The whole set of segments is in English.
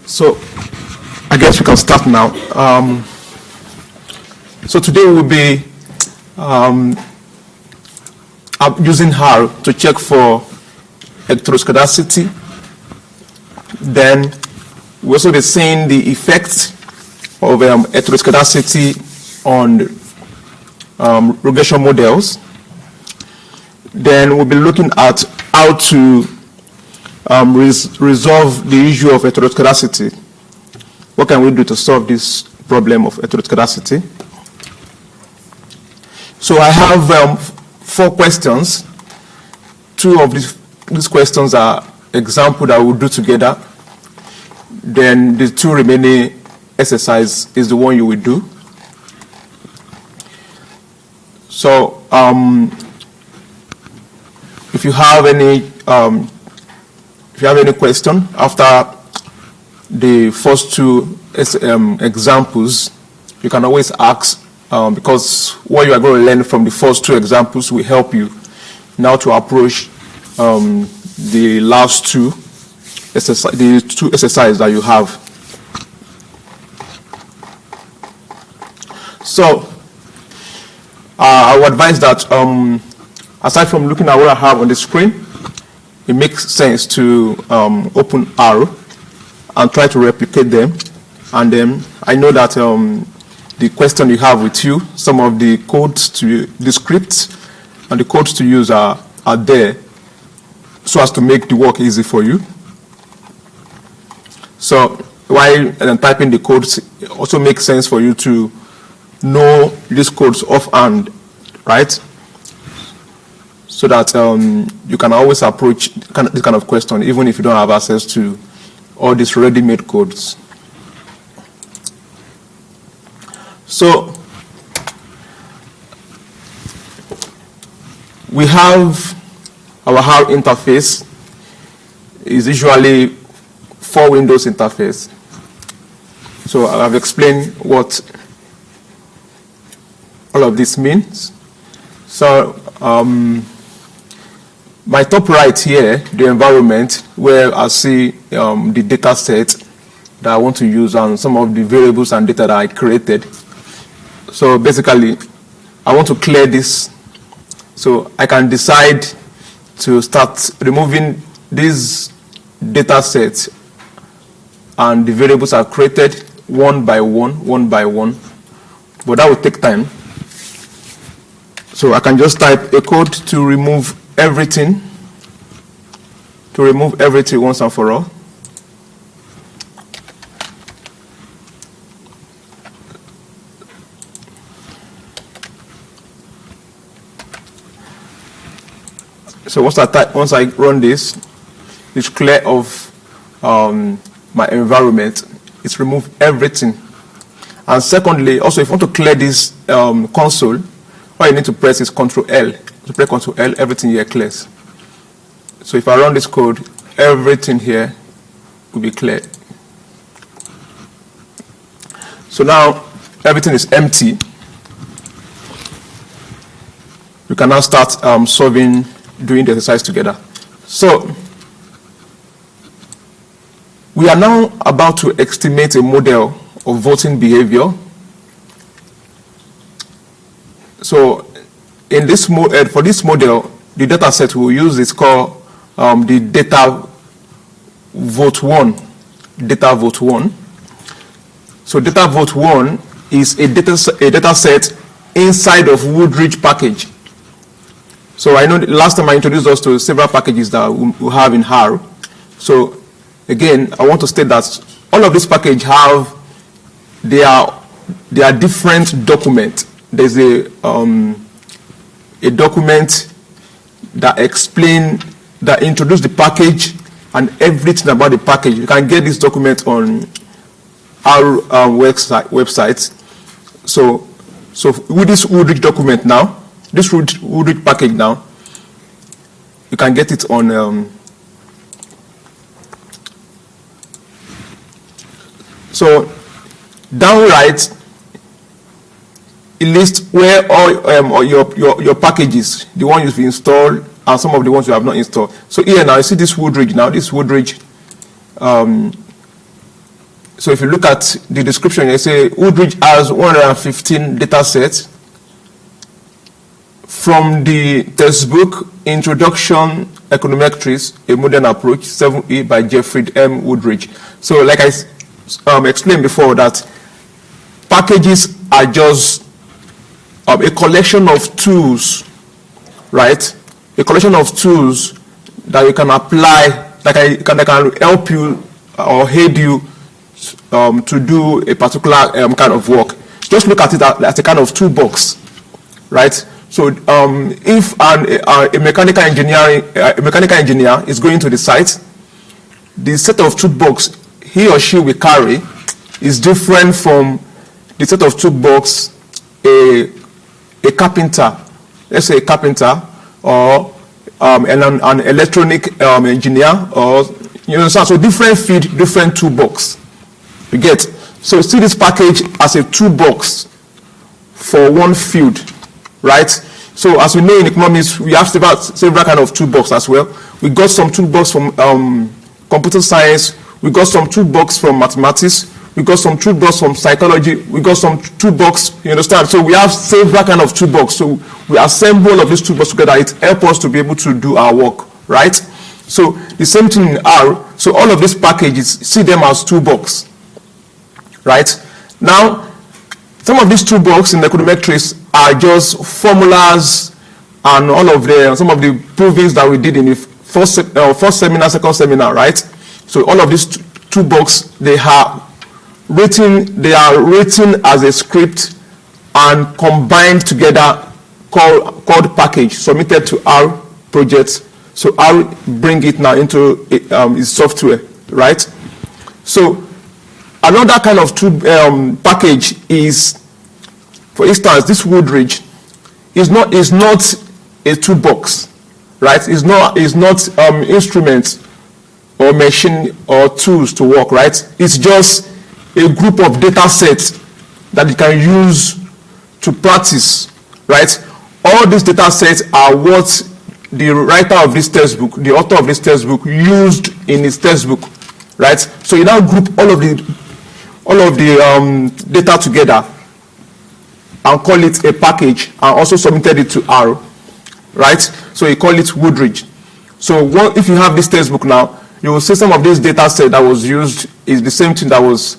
So I guess we can start now. So today we'll be using HAR to check for electroscedasticity. Then we'll also be seeing the effects of electroscedasticity on regression models. Then we'll be looking at how to resolve the issue of heteroscedasticity. What can we do to solve this problem of heteroscedasticity? So I have 4 questions. 2 of these questions are examples that we'll do together. Then the 2 remaining exercise is the one you will do. So if you have any question after the first 2 examples, you can always ask, because what you are going to learn from the first 2 examples will help you now to approach the last 2 exercises that you have. So I would advise that aside from looking at what I have on the screen, it makes sense to open R and try to replicate them. And then I know that the question you have with you, some of the codes to the scripts and the codes to use are there, so as to make the work easy for you. So while typing the codes, it also makes sense for you to know these codes offhand, right? So that you can always approach this kind of question, even if you don't have access to all these ready-made codes. So we have our HAR interface. Is usually 4 windows interface. So I've explained what all of this means. So my top right here, the environment, where I see the data set that I want to use and some of the variables and data that I created. So basically, I want to clear this. So I can decide to start removing these data sets and the variables are created one by one, but that will take time. So I can just type a code to remove everything, once and for all. So once I run this, it's clear of my environment. It's removed everything. And secondly, also if you want to clear this console, all you need to press is Ctrl L. To press Ctrl L, everything here clears. So if I run this code, everything here will be cleared. So now everything is empty. We can now start doing the exercise together. So we are now about to estimate a model of voting behavior. So in this for this model, the data set we'll use is called the data vote 1. Data vote 1. So data vote 1 is a data set inside of Woodridge package. So I know last time I introduced us to several packages that we have in HAR. So again, I want to state that all of these packages have their different documents. There's a document that introduces the package and everything about the package. You can get this document on our website. So with this Woodridge document now, this Woodridge package now, you can get it on. So down right, it lists where all your packages, the ones you've installed, and some of the ones you have not installed. So here now, you see this Woodridge now. This Woodridge So if you look at the description, you say Woodridge has 115 data sets from the textbook Introduction Econometrics, a Modern Approach, 7E by Jeffrey M. Woodridge. So like I explained before, that packages are just a collection of tools, right? A collection of tools that you can apply, that can help you or aid you to do a particular kind of work. Just look at it as a kind of toolbox, right? So if a mechanical engineer is going to the site, the set of toolbox he or she will carry is different from the set of toolbox a carpenter, let's say a carpenter, or an electronic engineer, or so different field, different toolbox. You get? So see this package as a toolbox for one field, right? So as we know in economics, we have several kind of toolbox as well. We got some toolbox from computer science. We got some toolbox from mathematics. We got some toolbox from psychology. We got some toolbox, you understand? So we have several kind of toolbox. So we assemble all of these toolbox together. It helps us to be able to do our work, right? So the same thing in R. So all of these packages, see them as toolbox, right? Now, some of these toolbox in econometrics are just formulas and all of some of the provings that we did in the first seminar, second seminar, right? So all of these toolbox, they are written as a script and combined together called package, submitted to R projects. So I'll bring it now into its software, right? So another kind of package is, for instance, this Woodridge is not a toolbox, right? It's not instruments or machine or tools to work, right? It's just a group of data sets that you can use to practice, right? All these data sets are what the writer of this textbook, the author of this textbook, used in his textbook, right? So you now group all of the data together and call it a package, and also submitted it to R, right? So you call it Woodridge. So if you have this textbook now, you will see some of this data set that was used is the same thing that was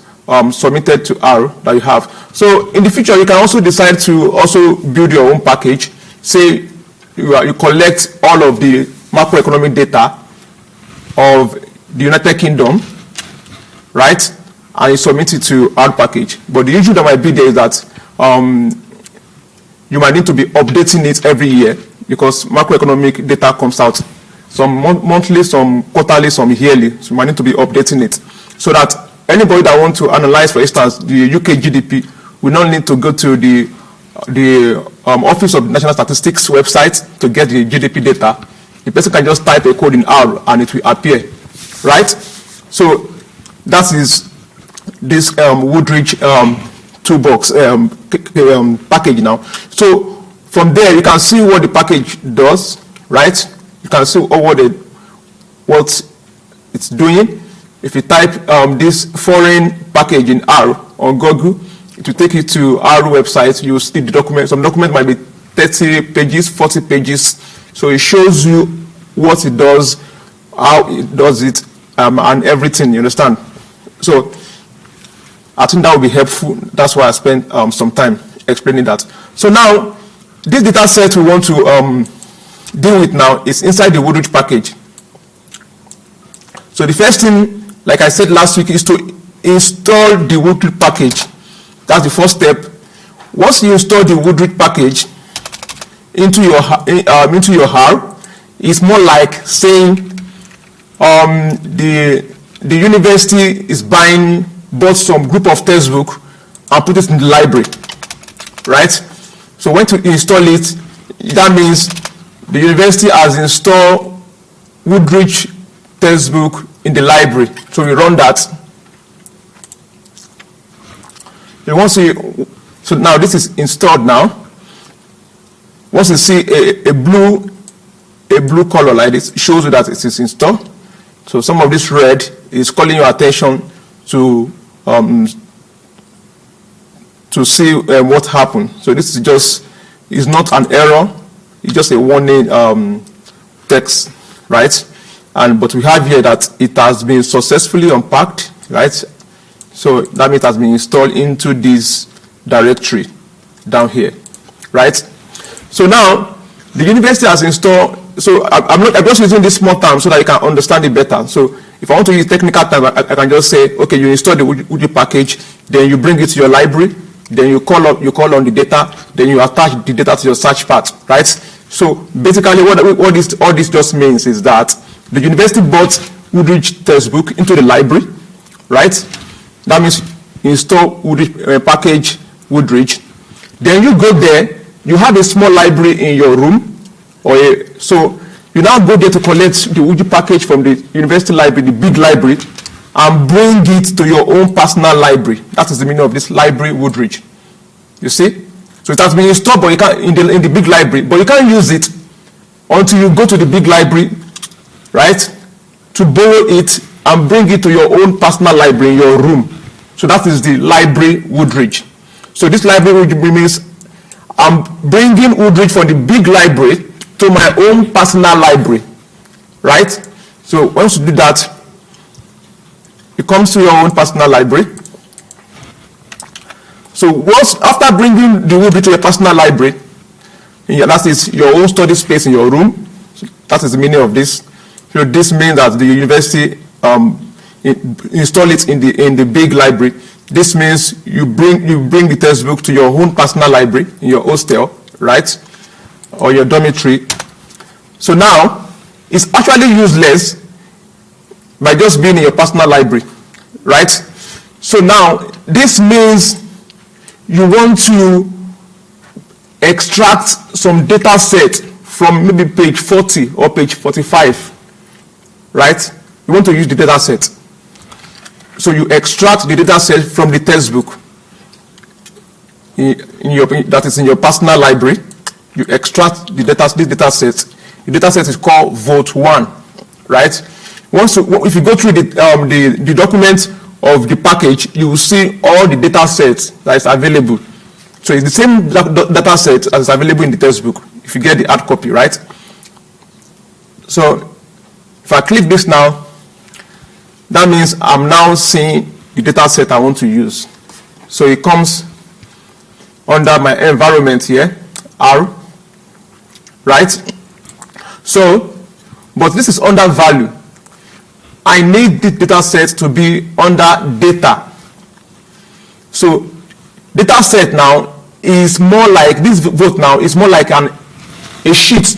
submitted to R that you have. So in the future, you can also decide to also build your own package. Say you collect all of the macroeconomic data of the United Kingdom, right? And you submit it to R package. But the issue that might be there is that you might need to be updating it every year, because macroeconomic data comes out some monthly, some quarterly, some yearly. So you might need to be updating it, so that anybody that wants to analyze, for instance, the UK GDP, will not need to go to the Office of National Statistics website to get the GDP data. The person can just type a code in R and it will appear, right? So that is this Woodridge toolbox package now. So from there, you can see what the package does, right? You can see what it's doing. If you type this foreign package in R on Google, it will take you to our website. You will see the document. Some document might be 30 pages, 40 pages. So it shows you what it does, how it does it, and everything, you understand? So I think that will be helpful. That's why I spent some time explaining that. So now, this data set we want to deal with now is inside the Woodridge package. So the first thing, like I said last week, is to install the Woodridge package. That's the first step. Once you install the Woodridge package into your R, it's more like saying the university is bought some group of textbook and put it in the library, right? So when to install it, that means the university has installed Woodridge textbook in the library. So we run that. You want to see, so now this is installed now. Once you see a blue color like this, it shows you that it is installed. So some of this red is calling your attention to to see what happened. So this is just, is not an error, it's just a warning text, right? But we have here that it has been successfully unpacked, right? So that means it has been installed into this directory down here, right? So now the university has installed. So I'm just using this small term so that you can understand it better. So if I want to use technical term, I can just say, okay, you install the Uji package, then you bring it to your library, then you call on the data, then you attach the data to your search part, right? So basically, what all this just means is that the university bought Woodridge textbook into the library, right? That means you install Woodridge, package Woodridge. Then you go there, you have a small library in your room, so you now go there to collect the Uji package from the university library, the big library, and bring it to your own personal library. That is the meaning of this library Woodridge. You see? So it has been installed, but you can't in the big library, but you can't use it until you go to the big library, right? To borrow it and bring it to your own personal library in your room. So that is the library Woodridge. So this library Woodridge means I'm bringing Woodridge from the big library to my own personal library, right? So once you do that, it comes to your own personal library. So after bringing the Woodridge to your personal library, that is your own study space in your room. So that is the meaning of this. So this means that the university install it in the big library. This means you bring the textbook to your own personal library in your hostel, right, or your dormitory. So now it's actually useless by just being in your personal library, right? So now this means you want to extract some data set from maybe page 40 or page 45, right? You want to use the data set. So you extract the data set from the textbook that is in your personal library. You extract the data set. The data set is called Vote 1, right? If you go through the document of the package, you will see all the data sets that is available. So it's the same data set as is available in the textbook, if you get the hard copy, right? So if I click this now, that means I'm now seeing the data set I want to use. So it comes under my environment here, R, right? So, but this is under value. I need the data set to be under data. So data set now is more like, this vote now is more like a sheet,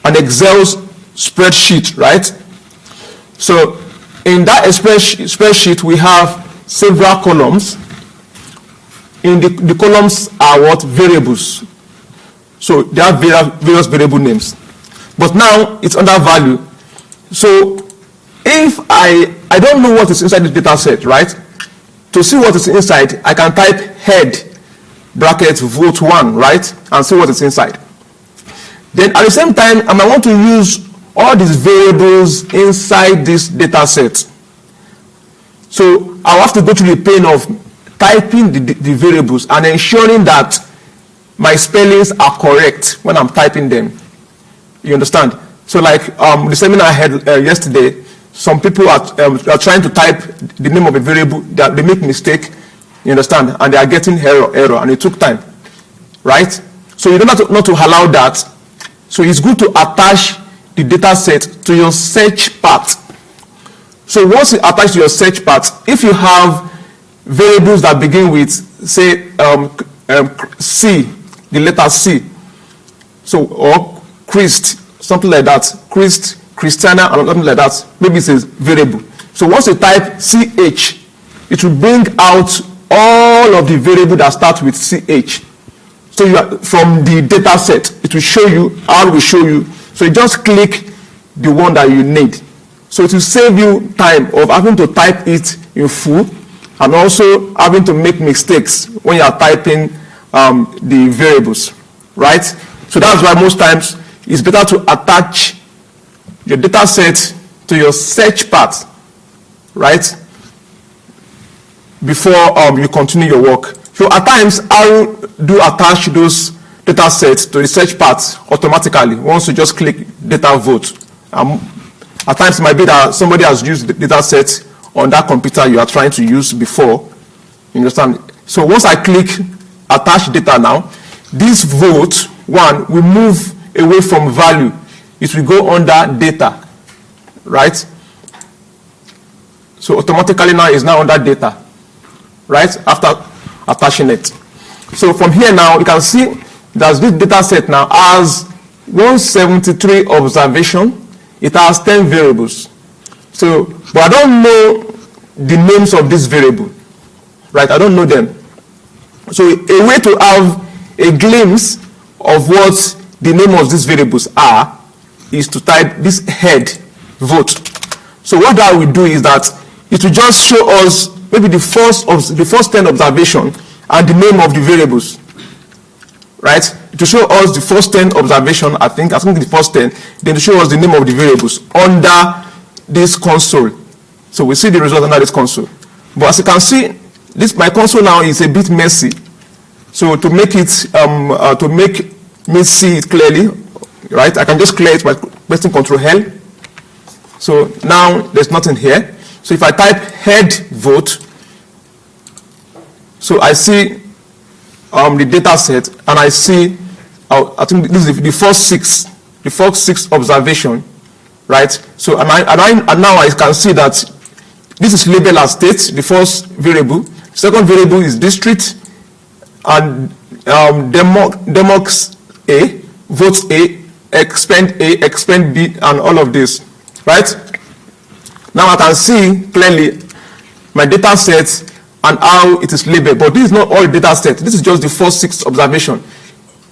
an Excel spreadsheet, right? So in that spreadsheet, we have several columns. In the columns are what? Variables. So there are various variable names. But now it's under value. So if I don't know what is inside the data set, right? To see what is inside, I can type head bracket vote 1, right? And see what is inside. Then at the same time, I might want to use all these variables inside this data set. So I'll have to go through the pain of typing the variables and ensuring that my spellings are correct when I'm typing them. You understand? So like the seminar I had yesterday, some people are trying to type the name of a variable, that they make mistake, you understand, and they are getting error, and it took time, right? So you don't have not to allow that. So it's good to attach the data set to your search part. So once you attach to your search part, if you have variables that begin with, say, C, the letter C, so, or Christ, something like that, Christ, Christiana, or something like that, maybe it's a variable. So once you type CH, it will bring out all of the variables that start with CH. So you are, from the data set, it will show you, R will show you. So you just click the one that you need. So it will save you time of having to type it in full and also having to make mistakes when you are typing the variables, right? So that's why most times it's better to attach your data set to your search part, right? before you continue your work. So at times, I do attach those data sets to the search part automatically once you just click data vote. At times, it might be that somebody has used the data set on that computer you are trying to use before. You understand? So once I click attach data now, this vote one will move away from value. It will go under data, right? So automatically now is now under data, right? After attaching it. So from here now, you can see that this data set now has 173 observation. It has 10 variables. So, but I don't know the names of this variable, right? I don't know them. So a way to have a glimpse of what the name of these variables are is to type this head vote. So what that will do is that it will just show us maybe the first 10 observation and the name of the variables, right? To show us the first 10 observation, I think the first 10, then to show us the name of the variables under this console. So we see the result under this console. But as you can see, my console now is a bit messy. So to make it, to make me see it clearly, right? I can just clear it by pressing Ctrl L. So now there's nothing here. So if I type head vote, so I see the data set, and I see, I think this is the first six observation, right? So and now I can see that this is labeled as state, the first variable. Second variable is district, and demox A, votes A, expend B, and all of this, right? Now I can see clearly my data set and how it is labeled, but this is not all data set. This is just the first 6 observation.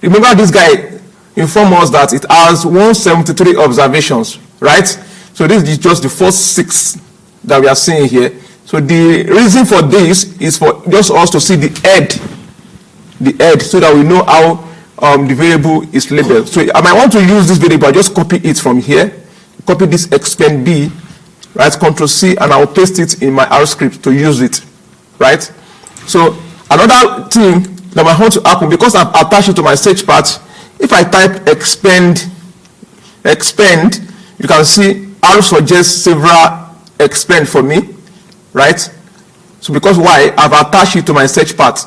Remember, this guy informed us that it has 173 observations, right? So this is just the first 6 that we are seeing here. So the reason for this is for just us to see the head, so that we know how the variable is labeled. So I might want to use this variable. I just copy it from here, copy this expend B, right? Ctrl C, and I'll paste it in my R script to use it, right? So another thing that I want to happen, because I've attached it to my search part, if I type expend, you can see R suggests several expend for me, right? So because why? I've attached it to my search part.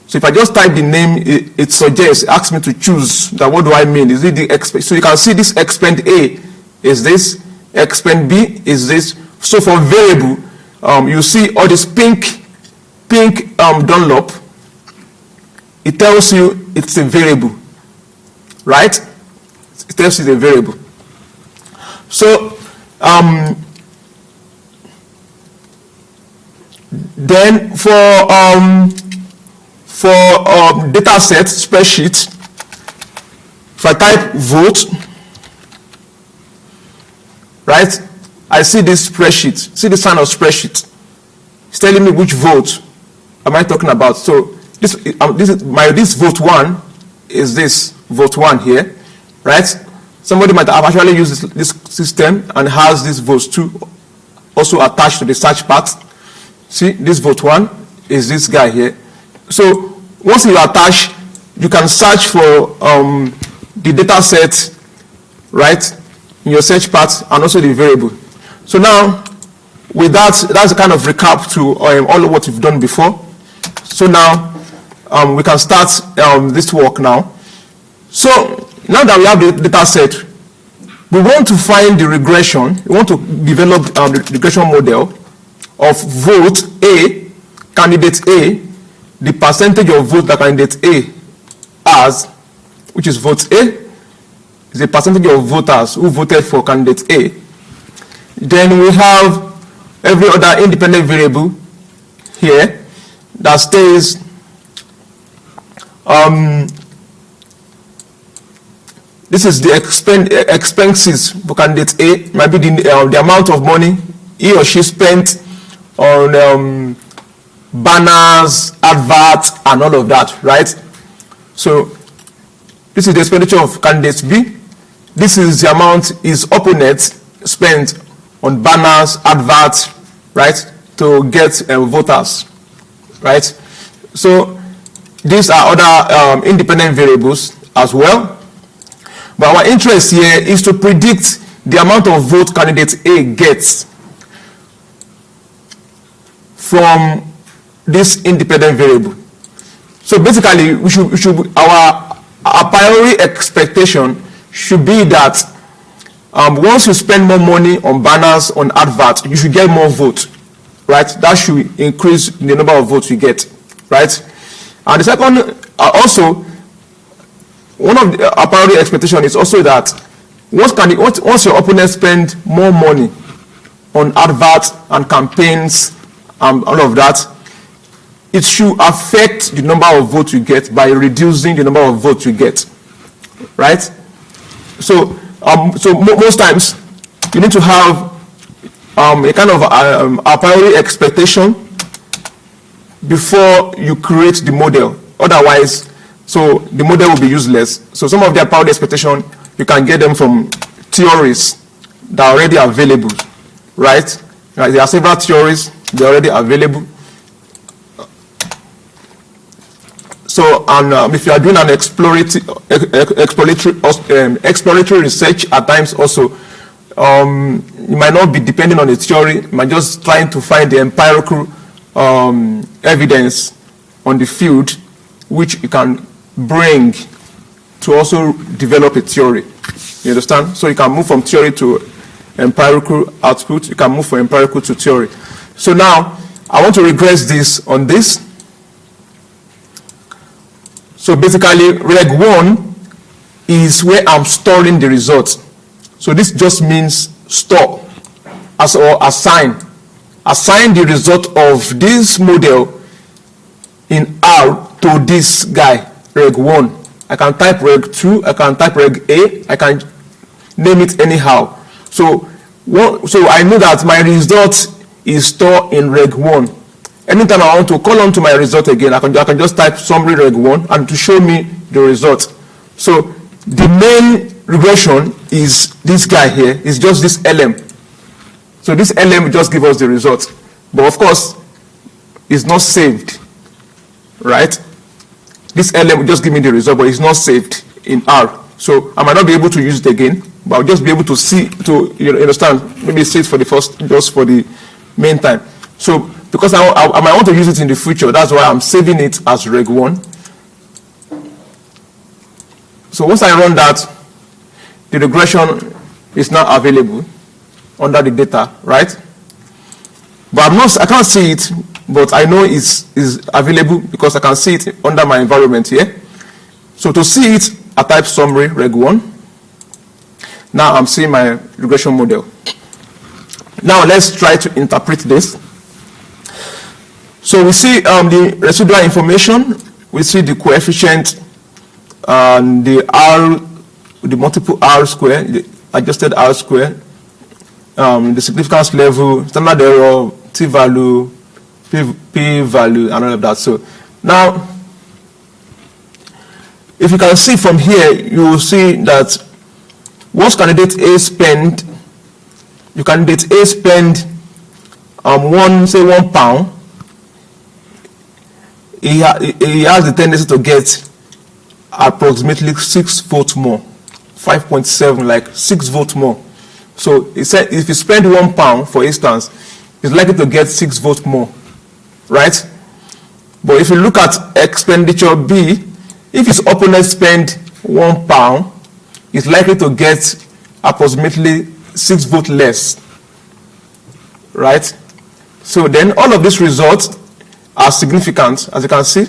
So if I just type the name, it suggests, asks me to choose that. What do I mean? Is it the expend? So you can see this expend A is this, expend B is this. So for variable, you see all this pink Dunlop. It tells you it's a variable, right? It tells you it's a variable. So then for data set spreadsheet, if I type vote, right, I see this spreadsheet, see the sign of spreadsheet. It's telling me which vote am I talking about. So this vote 1 is this vote 1 here, right? Somebody might have actually used this system and has this vote 2 also attached to the search part. See, this vote 1 is this guy here. So once you attach, you can search for the data set, right, in your search part, and also the variable. So now, with that, that's a kind of recap to all of what we've done before. So now, we can start this work now. So now that we have the data set, we want to find the regression. We want to develop the regression model of vote A, candidate A, the percentage of vote that candidate A has, which is vote A, is the percentage of voters who voted for candidate A. Then we have every other independent variable here that stays this is the expenses for candidate A, maybe the amount of money he or she spent on banners, adverts, and all of that, right? So this is the expenditure of candidate B. This is the amount his opponent spent on banners, adverts, right, to get voters, right? So these are other independent variables as well. But our interest here is to predict the amount of vote candidate A gets from this independent variable. So basically, our priori expectation should be that once you spend more money on banners, on adverts, you should get more votes, right? That should increase the number of votes you get, right? And the second, also, one of the priori expectation is also that once your opponent spend more money on adverts and campaigns and all of that, it should affect the number of votes you get by reducing the number of votes you get, right? So most times you need to have a kind of a priori expectation before you create the model. Otherwise, so the model will be useless. So some of the priori expectation, you can get them from theories that are already available, right? There are several theories, they're already available. So, and if you are doing an exploratory research at times also, you might not be depending on a theory, you might just trying to find the empirical evidence on the field, which you can bring to also develop a theory. You understand? So you can move from theory to empirical output, you can move from empirical to theory. So now, I want to regress this on this. So basically, reg 1 is where I'm storing the results. So this just means store or assign. Assign the result of this model in R to this guy, reg 1. I can type reg 2, I can type reg A, I can name it anyhow. So I know that my result is stored in reg 1. Anytime I want to call on to my result again, I can just type summary reg 1 and to show me the result. So the main regression is this guy here, is just this LM. So this LM will just give us the result. But of course, it's not saved, right? This LM will just give me the result, but it's not saved in R. So I might not be able to use it again, but I'll just be able to see, you understand, maybe see it for the first, just for the main time. So because I might want to use it in the future, that's why I'm saving it as reg 1. So once I run that, the regression is now available under the data, right? But I can't see it, but I know it's available because I can see it under my environment here. So to see it, I type summary reg 1. Now I'm seeing my regression model. Now let's try to interpret this. So we see the residual information, we see the coefficient and the multiple R square, the adjusted R square, the significance level, standard error, T value, P value, and all of that. So now, if you can see from here, you will see that once candidate A spend, candidate A spend £1, he has the tendency to get approximately 6 votes more, 5.7, like 6 votes more. So he said if you spend £1, for instance, he's likely to get 6 votes more, right? But if you look at expenditure B, if his opponent spend £1, he's likely to get approximately 6 votes less, right? So then all of these results are significant, as you can see.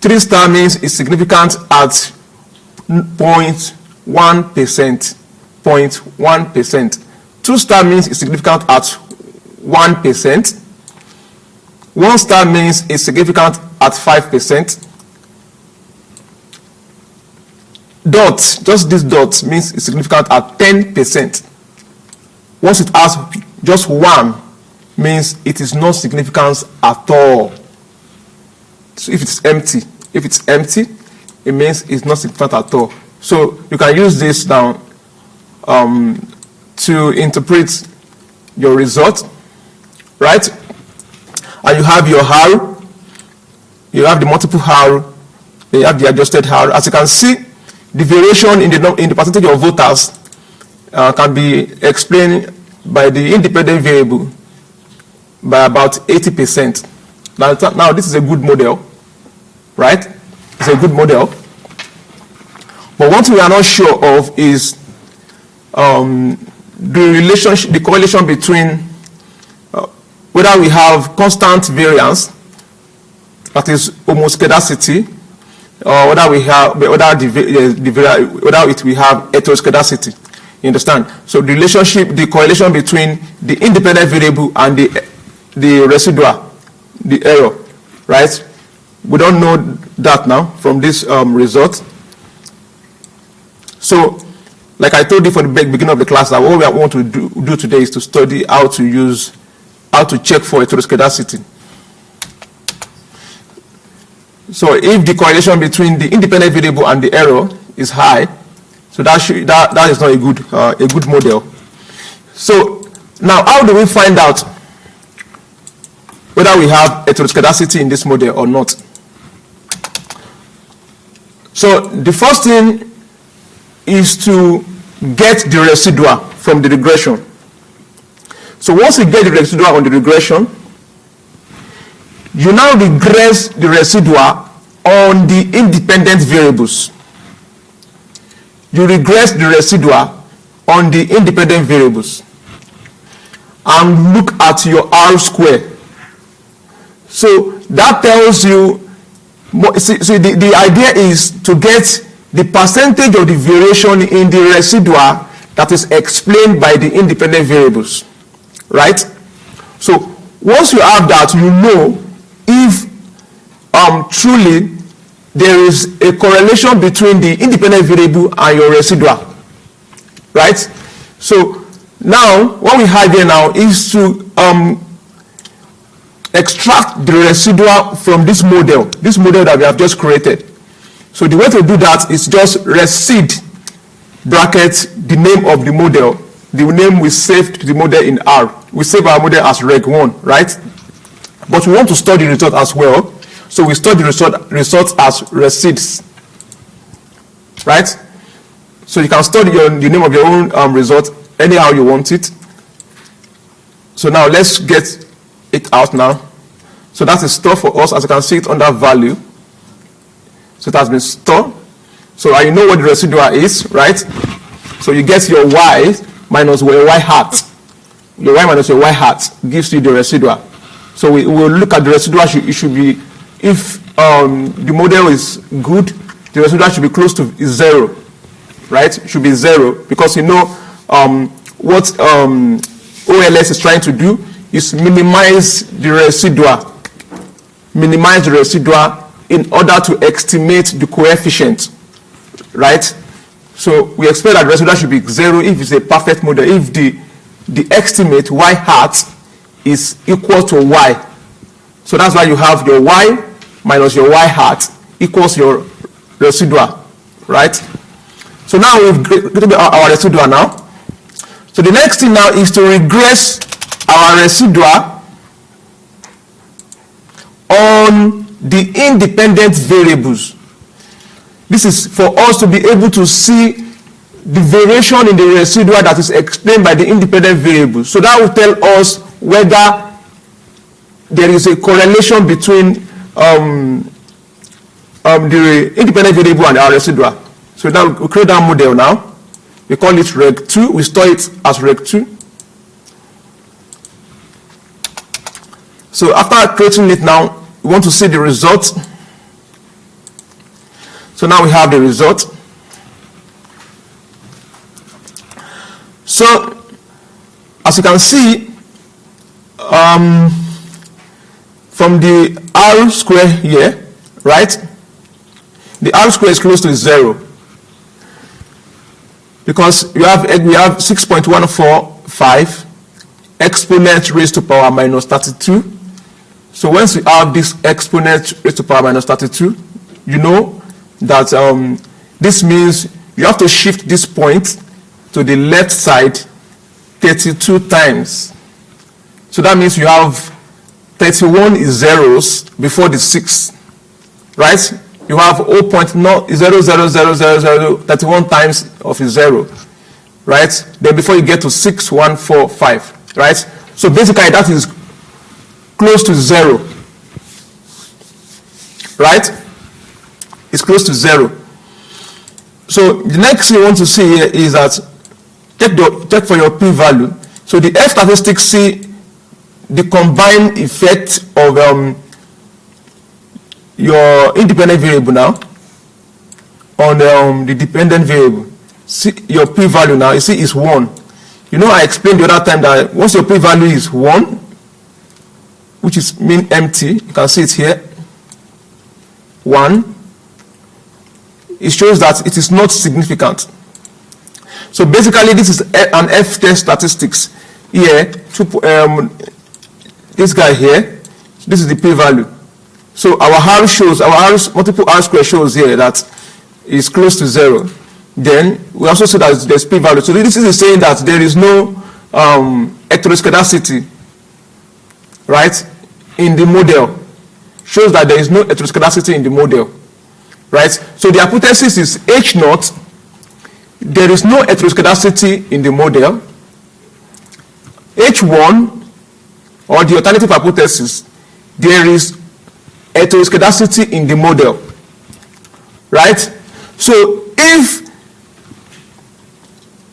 3 star means it's significant at 0.1%. 0.1%. 2 star means it's significant at 1%. 1 star means it's significant at 5%. Dots, just this dot means it's significant at 10%. Once it has just 1, means it is not significant at all. So if it's empty, it means it's not significant at all. So you can use this now to interpret your result, right? And you have your R, you have the multiple R, you have the adjusted R. As you can see, the variation in the percentage of voters can be explained by the independent variable by about 80%. Now this is a good model, right? It's a good model. But what we are not sure of is the correlation between whether we have constant variance, that is homoscedasticity, or whether we have heteroscedasticity. You understand? So the correlation between the independent variable and the residual, the error, right? We don't know that now from this result. So, like I told you from the beginning of the class, that what we want to do today is to study how to check for heteroscedasticity. So, if the correlation between the independent variable and the error is high, so that is not a good model. So, now how do we find out whether we have heteroscedasticity in this model or not? So, the first thing is to get the residual from the regression. So once you get the residual on the regression, you now regress the residual on the independent variables. You regress the residual on the independent variables and look at your R square. So that tells you, the idea is to get the percentage of the variation in the residual that is explained by the independent variables, right? So once you have that, you know if truly there is a correlation between the independent variable and your residual, right? So now what we have here now is to extract the residual from this model that we have just created. So the way to do that is just reseed bracket the name of the model, the name we saved the model in R. We save our model as reg1, right? But we want to store the result as well. So we store the result as reseeds, right? So you can store the name of your own result anyhow you want it. So now let's get it out now. So that's a store for us. As you can see it under value. So it has been stored. So you know what the residual is, right? So you get your y minus your y hat. Your y minus your y hat gives you the residual. So we will look at the residual. It should be, if the model is good, the residual should be close to 0, right? It should be 0 because you know what OLS is trying to do is minimize the residual. Minimize the residual in order to estimate the coefficient, right? So we expect that the residual should be 0 if it's a perfect model, if the estimate y hat is equal to y. So that's why you have your y minus your y hat equals your residual, right? So now we've created our residual now. So the next thing now is to regress our residual on the independent variables. This is for us to be able to see the variation in the residual that is explained by the independent variables. So that will tell us whether there is a correlation between the independent variable and our residual. So now we create that model now. We call it reg2. We store it as reg2. So after creating it now, we want to see the result. So now we have the result. So as you can see, from the R square here, right? The R square is close to 0 because we have 6.145 exponent raised to power minus 32. So once you have this exponent raised to power minus 32, you know that this means you have to shift this point to the left side 32 times. So that means you have 31 zeros before the 6. right? You have 0.0000031 times of a 0, right? Then before you get to 6145, right? So basically that is close to 0, right? It's close to 0. So the next thing you want to see here is that check for your p-value. So the F statistics see the combined effect of your independent variable now on the dependent variable. See your p-value now, you see is 1. You know, I explained the other time that once your p-value is 1, which is mean empty, you can see it here, 1, it shows that it is not significant. So basically this is an F-test statistics here. This guy here, this is the p-value. So our R shows, our R, multiple R square shows here that is close to 0. Then we also see that there's p-value. So this is saying that there is no heteroscedasticity, right, in the model. Shows that there is no heteroscedasticity in the model, right? So the hypothesis is H0, there is no heteroscedasticity in the model. H1, or the alternative hypothesis, there is heteroscedasticity in the model, right? So if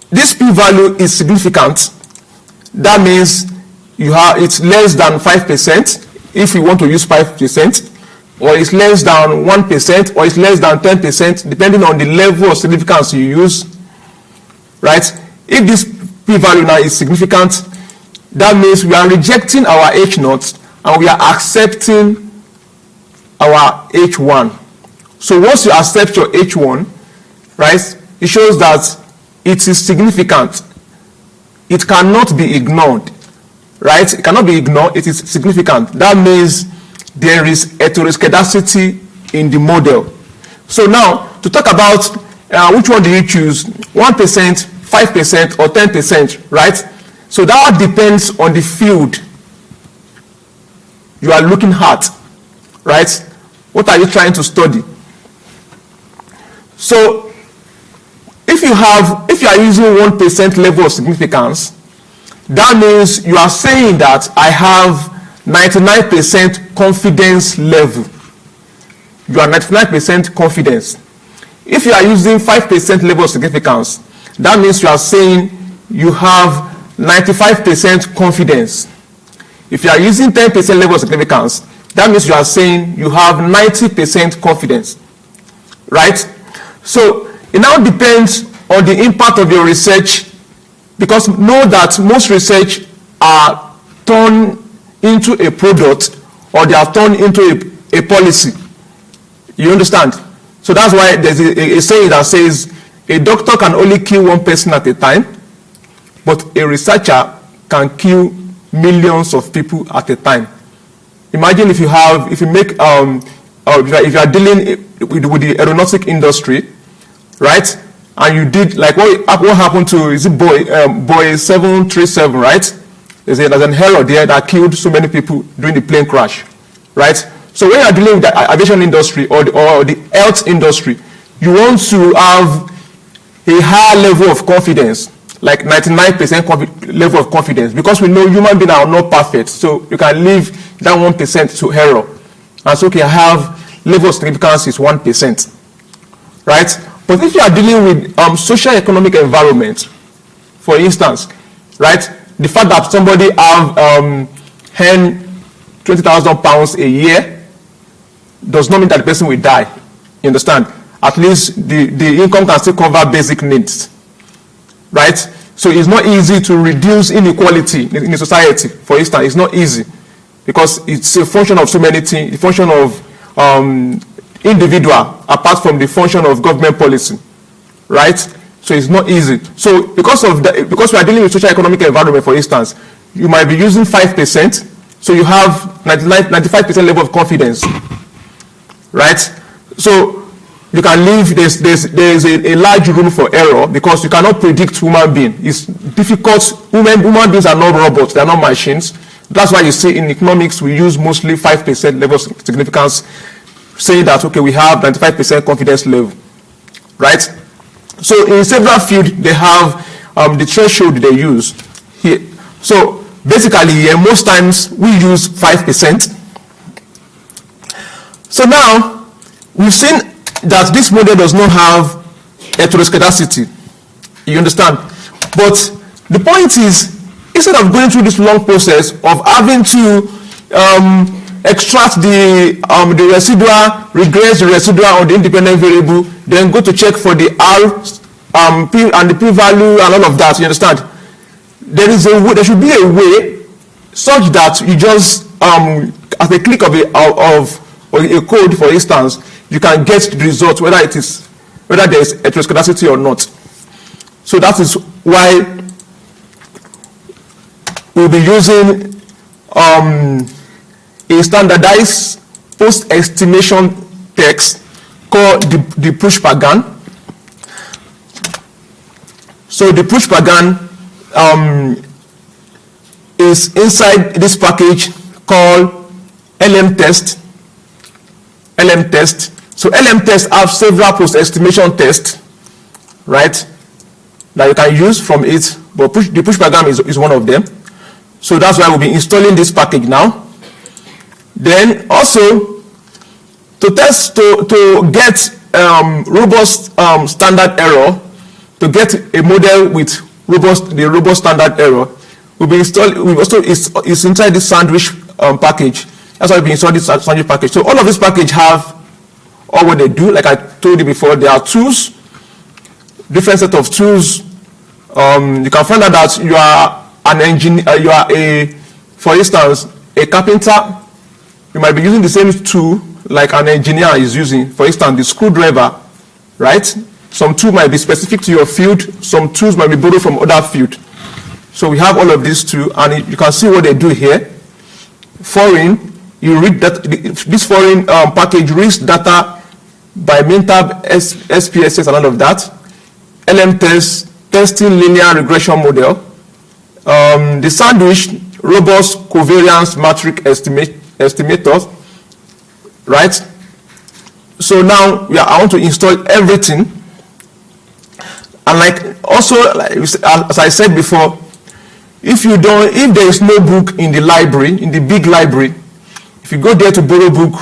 this p-value is significant, that means it's less than 5% if you want to use 5%, or it's less than 1%, or it's less than 10%, depending on the level of significance you use, right? If this p-value now is significant, that means we are rejecting our H0 and we are accepting our H1. So once you accept your H1, right, it shows that it is significant. It cannot be ignored, right? It cannot be ignored. It is significant. That means there is heteroscedasticity in the model. So now to talk about which one do you choose, 1%, 5%, or 10%, right? So that depends on the field you are looking at, right? What are you trying to study? So if you are using 1% level of significance, that means you are saying that I have 99% confidence level. You are 99% confidence. If you are using 5% level of significance, that means you are saying you have 95% confidence. If you are using 10% level of significance, that means you are saying you have 90% confidence, right? So it now depends on the impact of your research, because know that most research are turned into a product, or they are turned into a policy. You understand? So that's why there's a saying that says a doctor can only kill one person at a time, but a researcher can kill millions of people at a time. Imagine if you are dealing with the aeronautic industry, right? And you did, like what happened to, is it Boeing 737, right? There's an error there that killed so many people during the plane crash, right? So when you are dealing with the aviation industry or the health industry, you want to have a higher level of confidence, like 99% level of confidence, because we know human beings are not perfect. So you can leave that 1% to error. And so okay, I have level of significance is 1%, right? But if you are dealing with socio-economic environment, for instance, right, the fact that somebody have earned £20,000 a year does not mean that the person will die. You understand? At least the income can still cover basic needs, right? So it's not easy to reduce inequality in a society. For instance, it's not easy because it's a function of so many things, the function of individual apart from the function of government policy, right? So it's not easy. So because of that, because we are dealing with social economic environment, for instance, you might be using 5%, so you have 95% level of confidence, right? So you can leave, there's a large room for error because you cannot predict human being. It's difficult. Human beings are not robots, they're not machines. That's why you see in economics we use mostly 5% level of significance saying that, okay, we have 95% confidence level, right? So in several fields, they have the threshold they use here. So basically, most times we use 5%. So now, we've seen that this model does not have heteroscedasticity. You understand? But the point is, instead of going through this long process of having to extract the residual, regress the residual on the independent variable, then go to check for the R P and the p-value and all of that, you understand? There should be a way such that you just, at a click of a code, for instance, you can get the result, whether there is heteroscedasticity or not. So that is why we'll be using a standardized post-estimation text called the push-pagan. So the push-pagan is inside this package called LM-test. LM-test. So LM-test have several post-estimation tests, right, that you can use from it, but the push-pagan is one of them. So that's why we'll be installing this package now. Then also, to get robust standard error, to get a model with the robust standard error, we'll be installing. It's inside this sandwich package. That's why we'll be installing this sandwich package. So all of this package have all what they do. Like I told you before, there are tools, different set of tools. You can find out that you are an engineer. You are for instance, a carpenter. You might be using the same tool like an engineer is using. For instance, the screwdriver, right? Some tool might be specific to your field. Some tools might be borrowed from other field. So we have all of these too, and you can see what they do here. Foreign, you read that this foreign package reads data by MinTab, SPSS, and all of that. LM-test, testing linear regression model. The sandwich, robust covariance matrix estimators, right? So now I want to install everything, and as I said before, if there is no book in the library, in the big library, if you go there to borrow book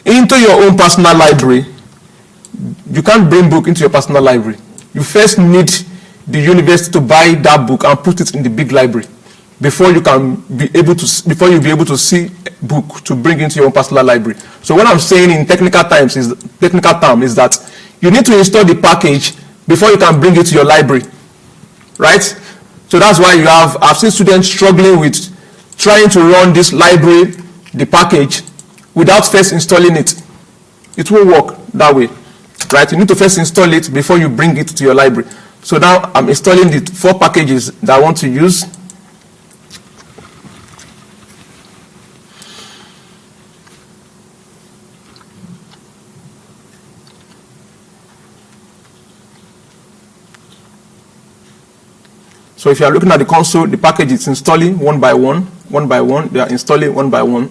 into your own personal library, you can't bring book into your personal library. You first need the university to buy that book and put it in the big library before you'll be able to see book to bring into your own personal library. So what I'm saying in technical term is that you need to install the package before you can bring it to your library, right? So that's why I've seen students struggling with trying to run this library, the package, without first installing it. It won't work that way, right? You need to first install it before you bring it to your library. So now I'm installing the 4 packages that I want to use. So if you are looking at the console, the package is installing one by one. They are installing one by one.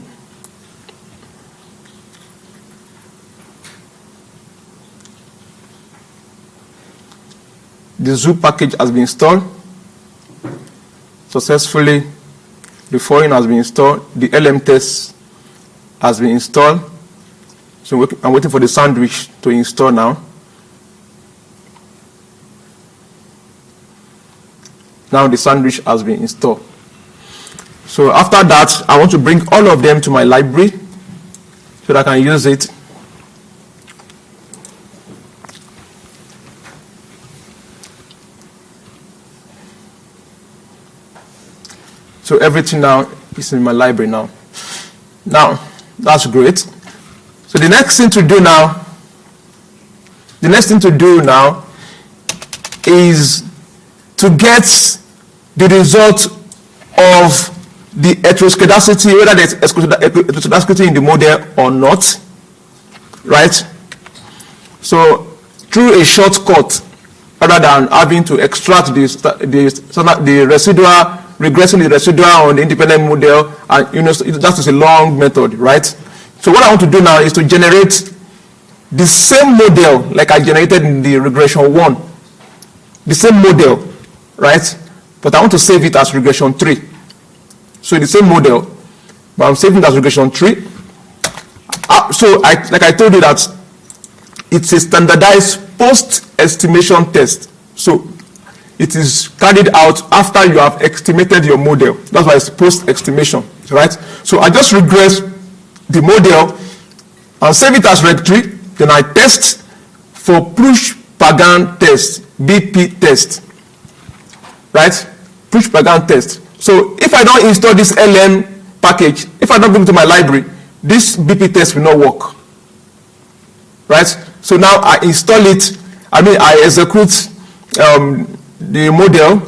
The Zoo package has been installed successfully. The foreign has been installed. The LM-test has been installed. So I'm waiting for the sandwich to install now. Now the sandwich has been installed. So after that, I want to bring all of them to my library so that I can use it. So everything now is in my library now. Now, that's great. So the next thing to do now is to get the result of the heteroscedasticity, whether there's heteroscedasticity in the model or not, right? So through a shortcut, rather than having to extract the residual, regressing the residual on the independent model, and that is a long method, right? So what I want to do now is to generate the same model like I generated in the regression 1. The same model, right? But I want to save it as regression 3. So the same model, but I'm saving it as regression 3. So like I told you that it's a standardized post-estimation test. So it is carried out after you have estimated your model. That's why it's post-estimation, right? So I just regress the model and save it as reg3. Then I test for Push-Pagan test, BP test, right? Push-Pagan test. So if I don't install this LM package, if I don't bring it to my library, this BP test will not work, right? So now I install it, I execute the model,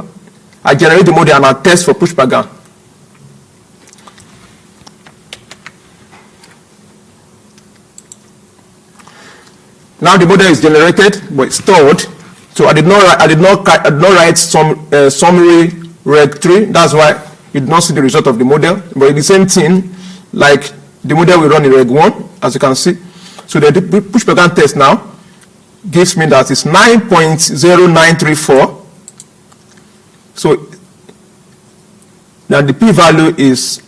I generate the model and I test for Push-Pagan. Now the model is generated but stored. So I did not write some summary reg3. That's why you did not see the result of the model. But it's the same thing like the model we run in reg1, as you can see. So the Push-Pagan test now gives me that it's 9.0934. So now the p-value is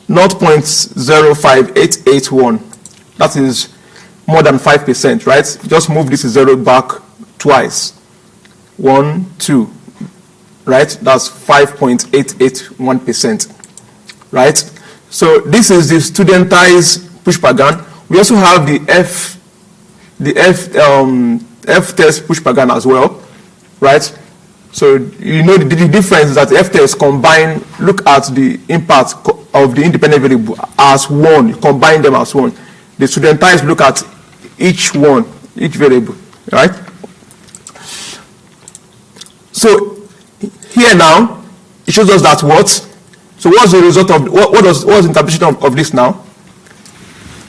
0.05881. That is more than 5%, right? Just move this 0 back twice. 1, 2, right? That's 5.881%, right? So this is the studentized Push-Pagan. We also have the F-test Push-Pagan as well, right? So you know the difference is that F-test combine, look at the impact of the independent variable as one, you combine them as one. The studentized look at each variable, right? So here now, it shows us that what? So what's the result of, what's the interpretation of this now?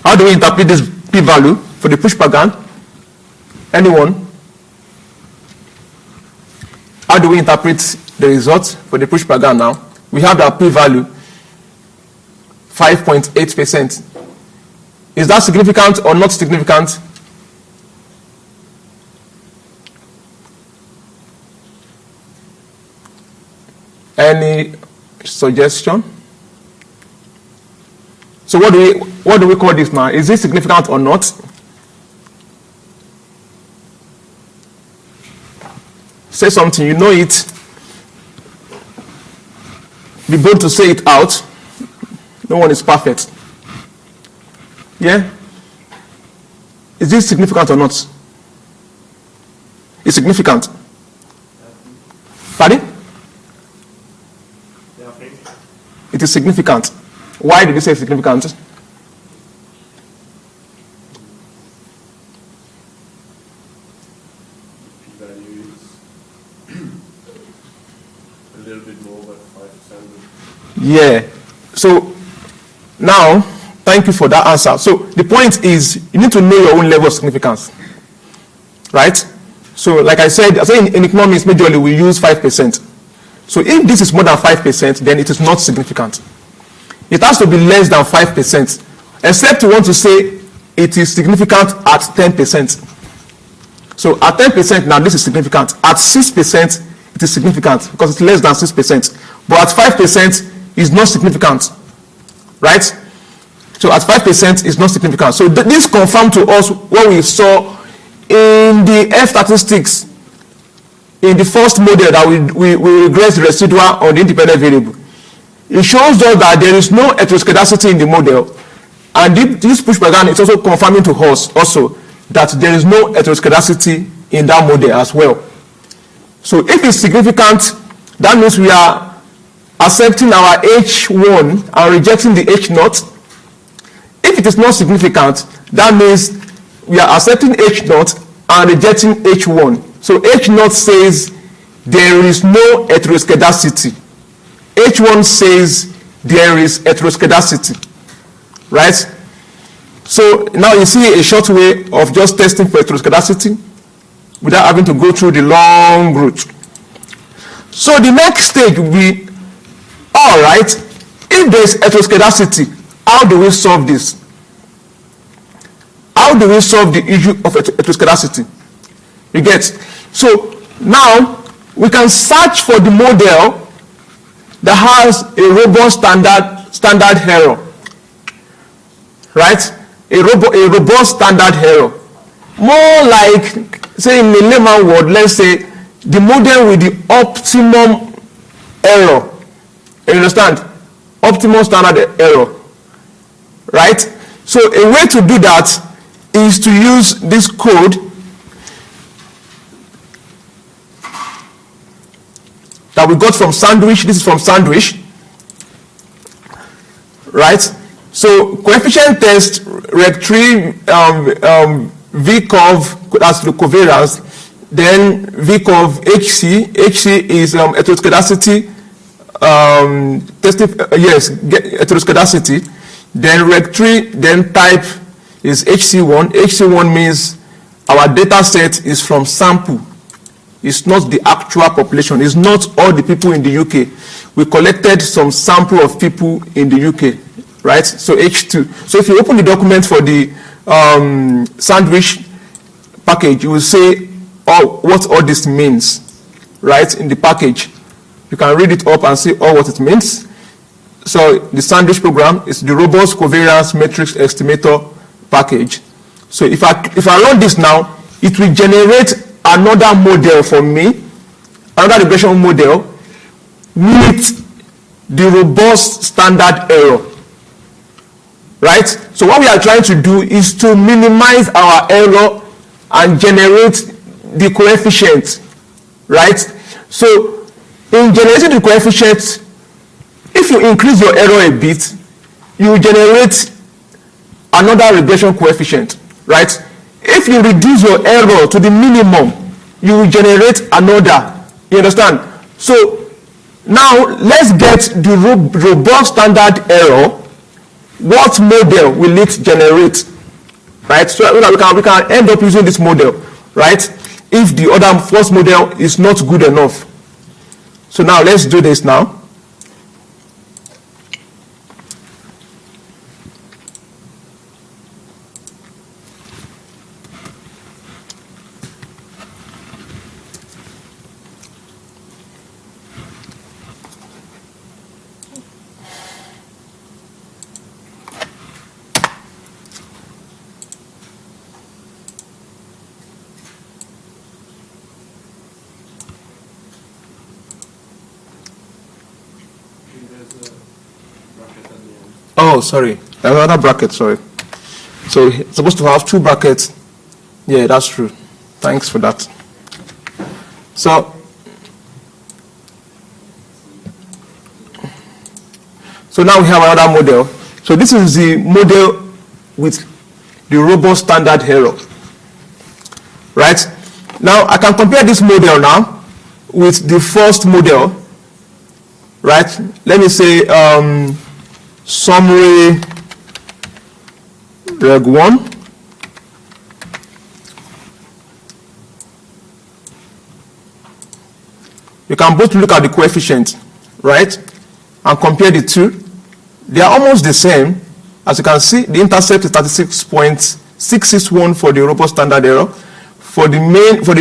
How do we interpret this p-value for the Push-Pagan? Anyone? How do we interpret the result for the Push-Pagan now? We have that p-value, 5.8%. Is that significant or not significant? Any suggestion? So what do we call this now? Is it significant or not? Say something, you know it. Be bold to say it out. No one is perfect. Yeah? Is this significant or not? It's significant. Pardon? It is significant. Why did you say significant? Value is a little bit more than 5%. Yeah. So now, thank you for that answer. So the point is, you need to know your own level of significance, right? So like I said in economics, majorly we use 5%. So if this is more than 5%, then it is not significant. It has to be less than 5%, except you want to say it is significant at 10%. So at 10% now, this is significant. At 6%, it is significant because it's less than 6%. But at 5% is not significant, right? So at 5% is not significant. So this confirmed to us what we saw in the F statistics in the first model that we regress the residual on the independent variable. It shows us that there is no heteroscedasticity in the model, and this Push-Pagan is also confirming to us also that there is no heteroscedasticity in that model as well. So if it's significant, that means we are accepting our H1 and rejecting the H0. If it is not significant, that means we are accepting H0 and rejecting H1. So H0 says there is no heteroscedasticity. H1 says there is heteroscedasticity, right? So now you see a short way of just testing for heteroscedasticity without having to go through the long route. So the next stage will be, all right, if there is heteroscedasticity, how do we solve this? how do we solve the issue of heteroscedasticity? You get? So now we can search for the model that has a robust standard error, right? A robust standard error. More like, say in the layman word, let's say the model with the optimum error. You understand? Optimal standard error, right? So a way to do that is to use this code that we got from Sandwich. This is from Sandwich, right? So coefficient test reg3 vcov, that's the covariance, then vcov hc. Hc is heteroscedasticity, heteroscedasticity. Then reg3, then type is hc1. hc1 means our data set is from sample. It's not the actual population. It's not all the people in the UK. We collected some sample of people in the UK, right? So H2. So if you open the document for the Sandwich package, you will say, oh, what all this means, right? In the package, you can read it up and see all what it means. So the Sandwich program is the robust covariance matrix estimator package. So if I run this now, it will generate another model for me, another regression model with the robust standard error, right? So what we are trying to do is to minimize our error and generate the coefficient, right? So in generating the coefficient, if you increase your error a bit, you will generate another regression coefficient, right? If you reduce your error to the minimum, you will generate another. You understand? So now let's get the robust standard error. What model will it generate? Right? So we can end up using this model, right? If the other first model is not good enough. So now let's do this now. Oh, sorry. Another bracket, sorry. So it's supposed to have two brackets. Yeah, that's true. Thanks for that. So now we have another model. So this is the model with the robust standard error. Right? Now I can compare this model now with the first model. Right? Let me say summary reg 1. You can both look at the coefficient, right, and compare the two. They are almost the same. As you can see, the intercept is 36.661 for the robust standard error. For the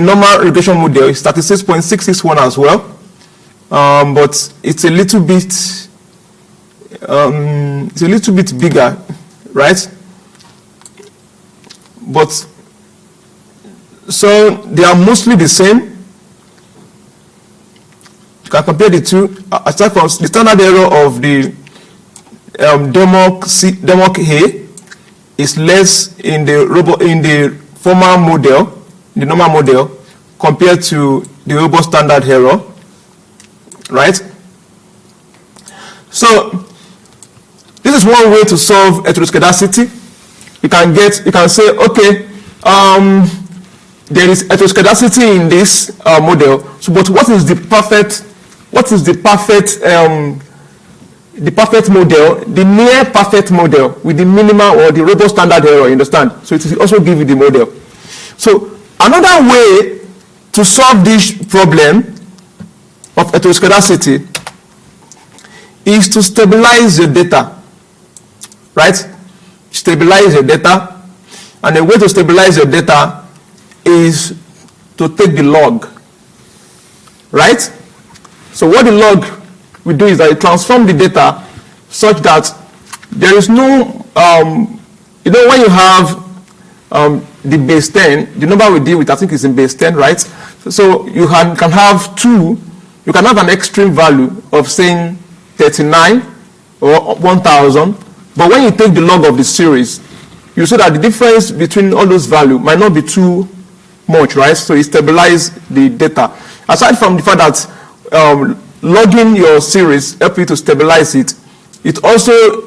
normal regression model, it's 36.661 as well. But it's a little bit bigger, right? But so they are mostly the same. You can compare the two. Aside from the standard error of the DEMOC A is less in the former model, the normal model, compared to the robust standard error, right? So this is one way to solve heteroscedasticity. You can say, okay, there is heteroscedasticity in this model. So, but what is the perfect model, the near perfect model with the minimal or the robust standard error? You understand? So it will also give you the model. So another way to solve this problem of heteroscedasticity is to stabilize your data, right? Stabilize your data. And a way to stabilize your data is to take the log, right? So what the log will do is that it transforms the data such that there is no, when you have the base 10, the number we deal with, I think, is in base 10, right? So you can have you can have an extreme value of saying 39 or 1000, but when you take the log of the series, you see that the difference between all those values might not be too much, right? So you stabilize the data. Aside from the fact that logging your series help you to stabilize it, it also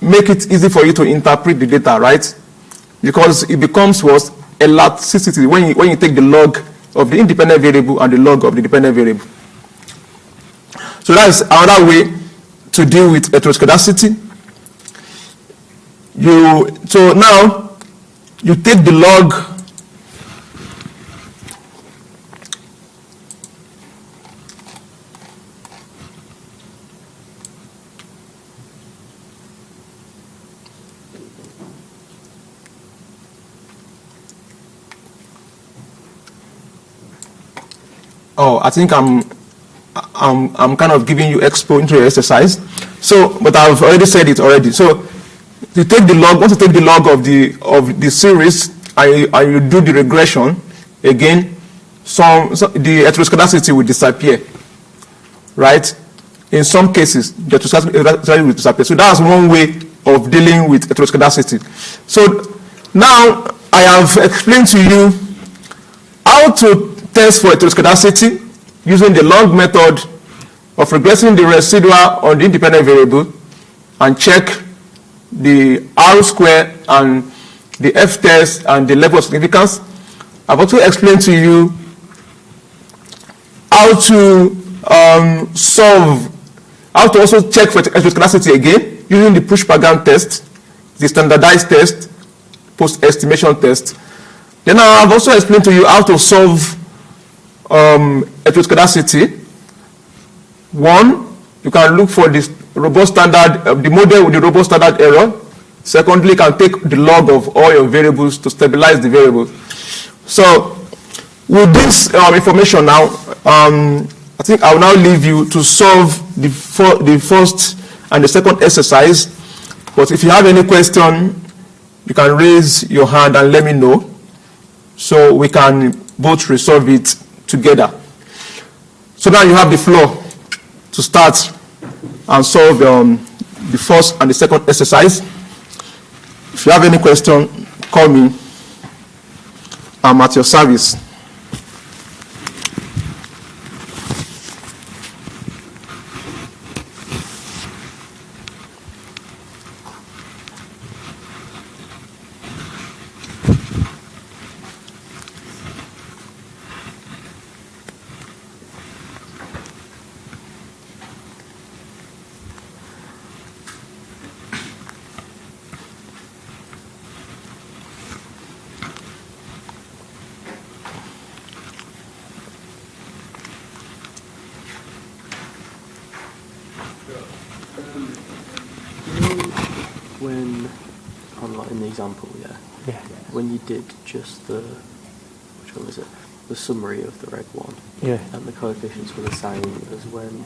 make it easy for you to interpret the data, right? Because it becomes what? Elasticity when you take the log of the independent variable and the log of the dependent variable. So that's another way to deal with heteroscedasticity. So now you take the log I think I'm kind of giving you expo into your exercise. So, but I've already said it already. So, you take the log. Once you take the log of the series and you do the regression, again, the heteroscedasticity will disappear, right? In some cases, the heteroscedasticity will disappear. So that's one way of dealing with heteroscedasticity. So now I have explained to you how to test for heteroscedasticity using the log method of regressing the residual on the independent variable and check the R square and the F test and the level of significance. I've also explained to you how to also check for heteroscedasticity again using the Push-Pagan test, the standardized test, post-estimation test. Then I've also explained to you how to solve heteroscedasticity. One, you can look for this robust standard, the model with the robust standard error. Secondly, you can take the log of all your variables to stabilize the variables. So, with this information now, I think I will now leave you to solve the first and the second exercise. But if you have any question, you can raise your hand and let me know, so we can both resolve it together. So now you have the floor to start and solve the first and the second exercise. If you have any question, call me. I'm at your service. In the example, when you did just which one was it? The summary of the reg one. Yeah. And the coefficients were the same as when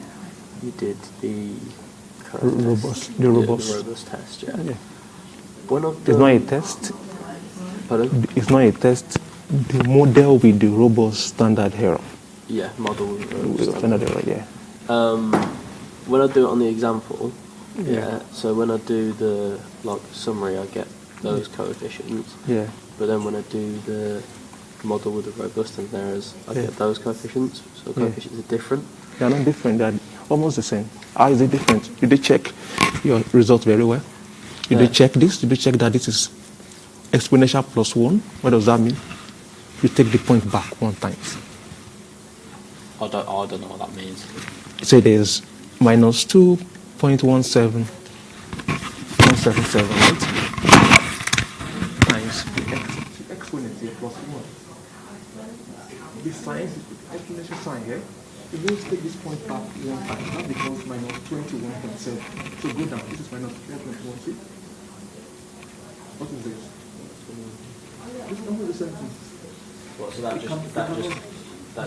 you did the robust test, Yeah. One of It's not a test. Pardon? It's not a test. The model with the robust standard error. Yeah, model with Standard error, yeah. When I do it on the example, so when I do the summary, I get those coefficients. Yeah. But then when I do the model with the robust and errors, I get those coefficients. So coefficients are different. They're not different. They're almost the same. How is it different? You did check your result very well. You did check this. You did check that this is exponential plus 1. What does that mean? You take the point back 1 times. I don't know what that means. So there's minus 2.177, right? Times exponent here plus 1. This sign, exponential sign here. If you take this point back 1 time, that becomes minus 21.7. So go down. This is minus 4.16. What is this? It's almost the same thing. Well, so that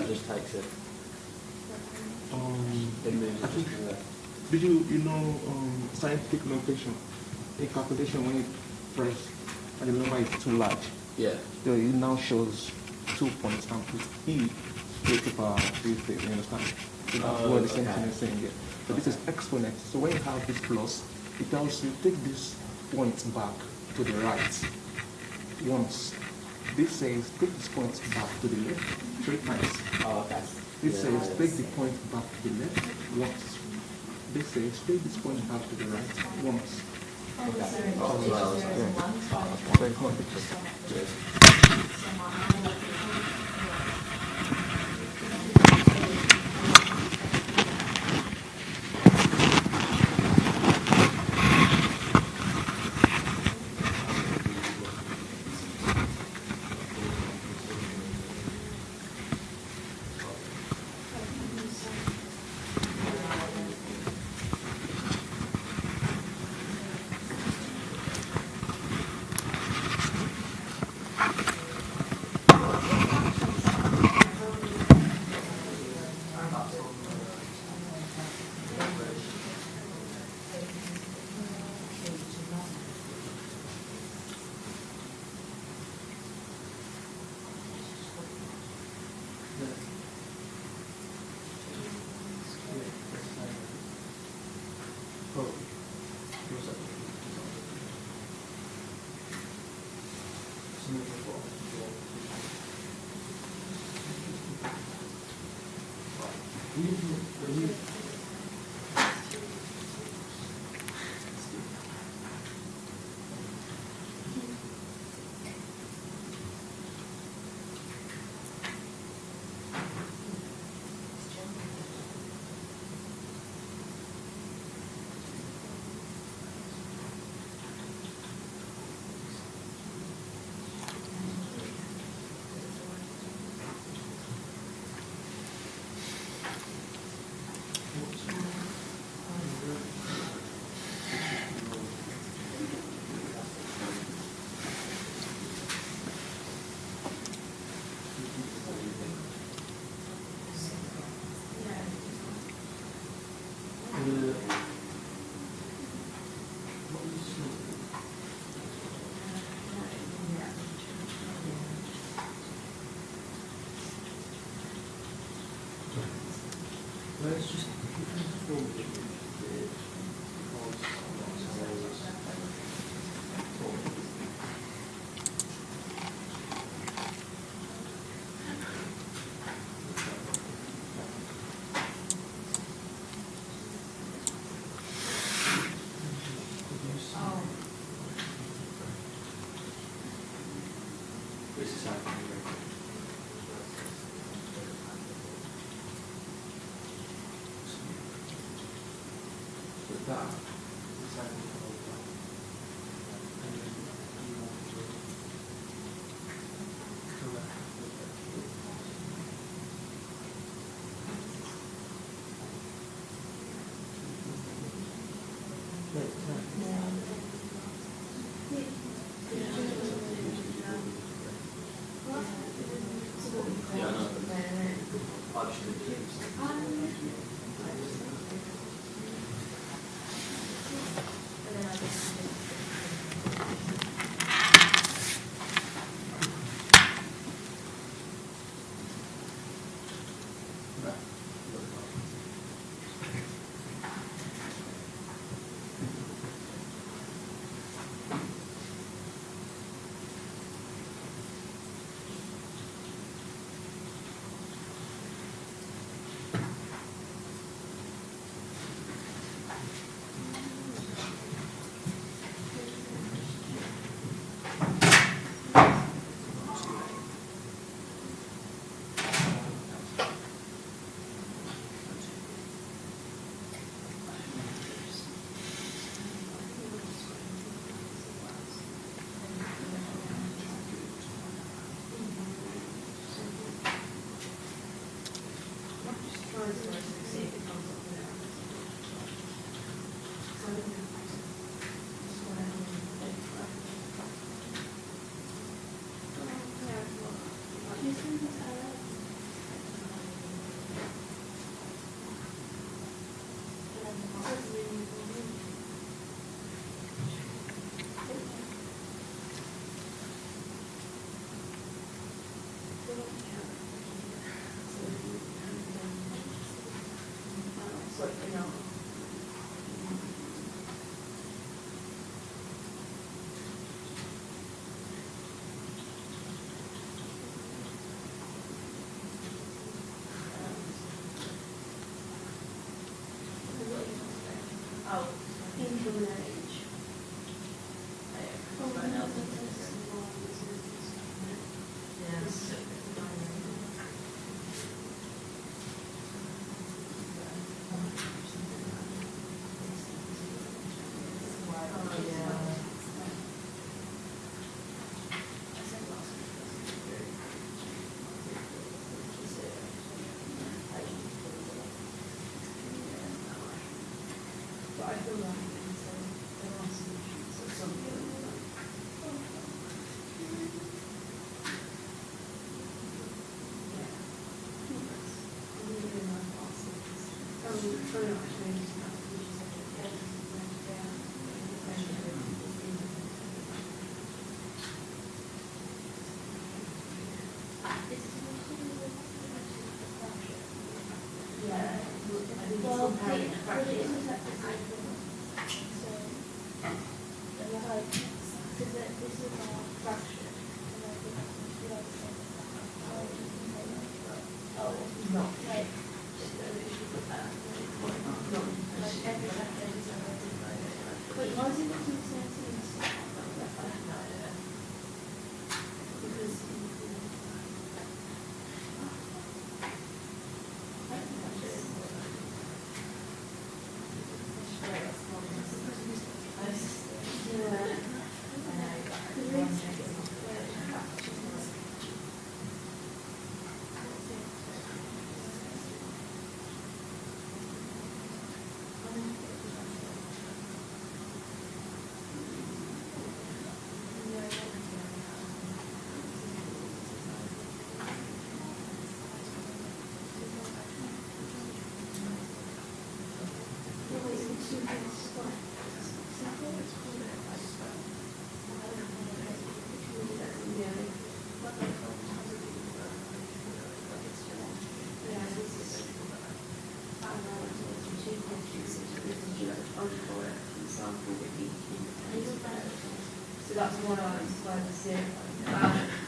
just takes it. It moves I it think, just to the- did you know scientific notation? A calculation when you press and the number is too large. Yeah. So it now shows 2 points and put e to the power 3, you understand? So that's what the same thing is saying here. So this is exponent. So when you have this plus, it tells you take this point back to the right once. This says take this point back to the left 3 times. Oh, okay. This Yeah, says yeah. take the point back to the left once. This says take this point back to the right once. Okay. So it's not different. out into marriage. But I feel like there are solutions at some point. So that's one line, like 0,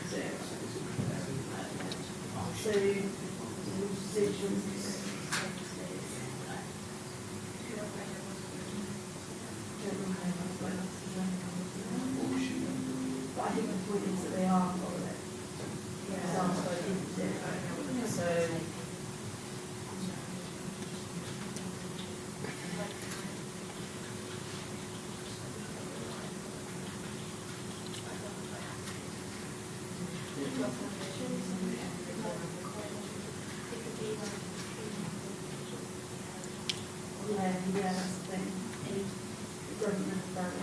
0. So decisions. But I think the point is that they are following. So yeah, that's the thing. It doesn't necessarily.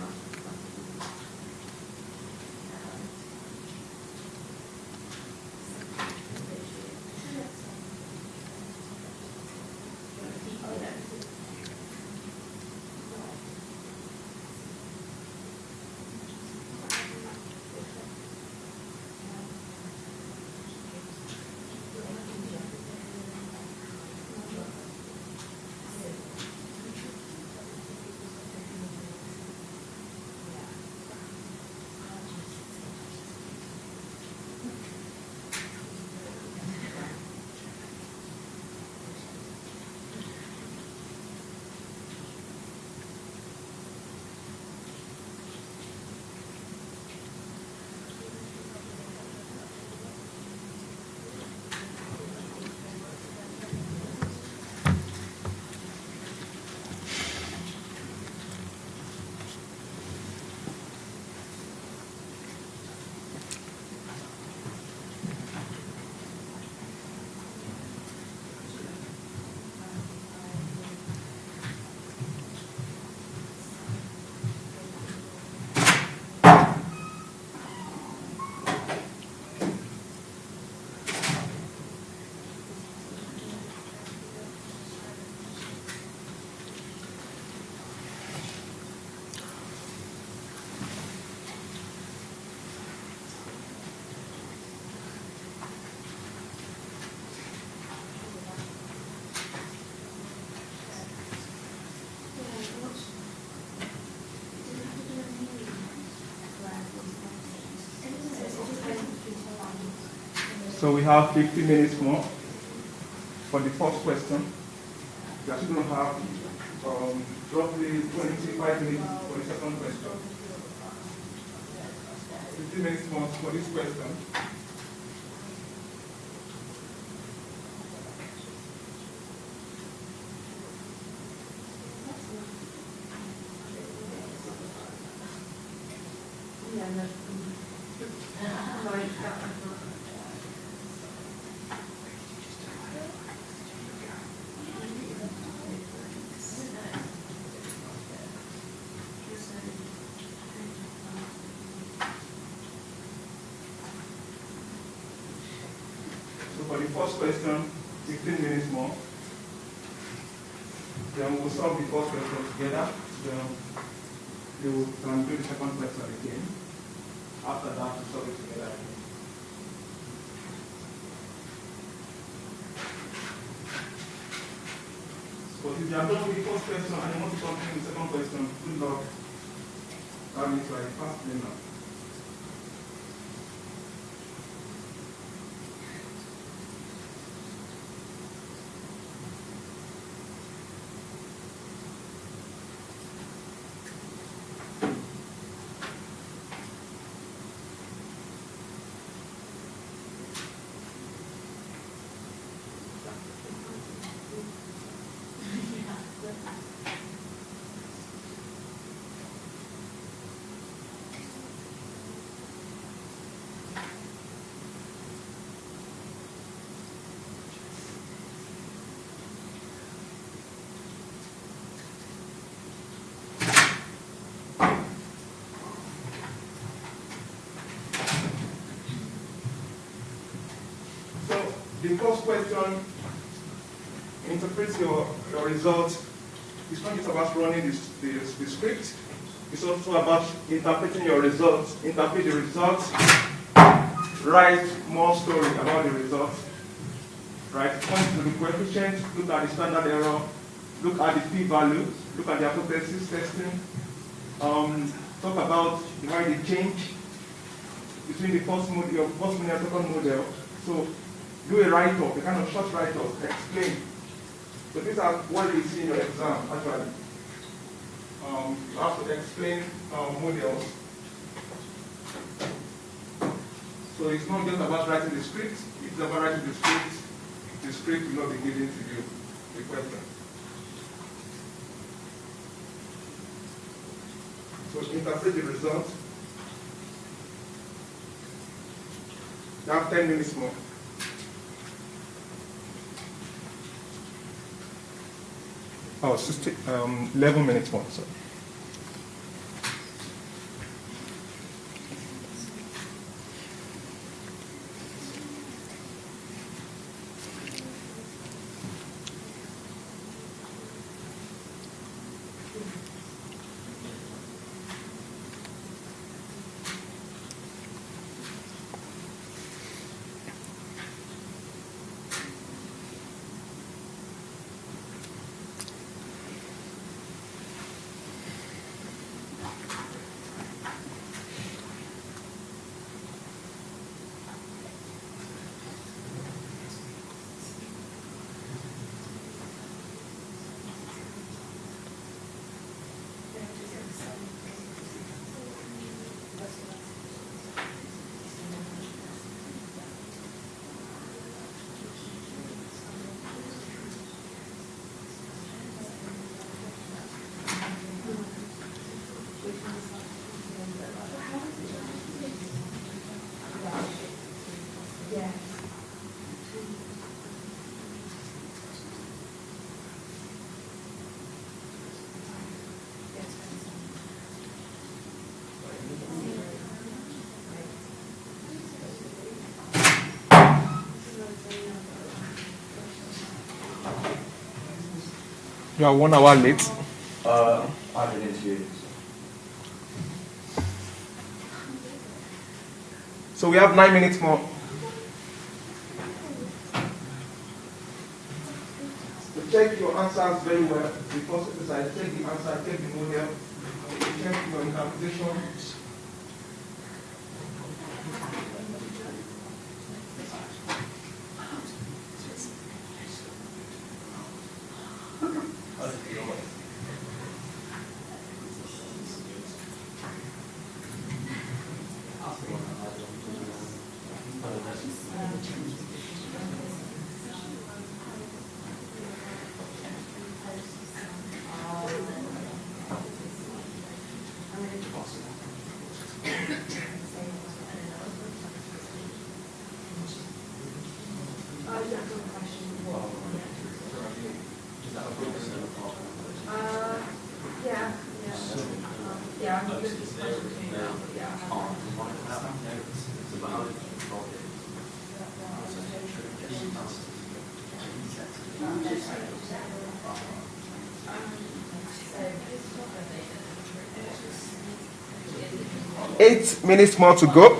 So we have 50 minutes more for the first question. We are still going to have roughly 25 minutes for the second question. 15 minutes more for this question. Yeah, no. No, it's got- So for the first question, 15 minutes more. Then we'll solve the first question together. Then you can do the second question again. After that, we solve it together again. But if you are done with the first question and you want to continue with the second question, good luck. That means you are a fast learner. So the first question interprets your results. It's not just about running the script, it's also about interpreting your results. Interpret the results, write more story about the results. Right? Point to the coefficients, look at the standard error, look at the p-value, look at the hypothesis testing, talk about why they change between the first model, your first model and second model. So do a write-up, a kind of short write-up, explain. So these are what you see in your exam, actually. You have to explain models. So it's not just about writing the script, it's about writing the script will not be given to you, the question. So interpret the result. You have 10 minutes more. Oh, 11 minutes more, sorry. You are 1 hour late. I have an interview. So we have 9 minutes more. So check your answers very well. The first exercise, check the answer, check the model, check your interpretation. Yeah, I'm looking at this question too now, but yeah. I have it. 8 minutes more to go.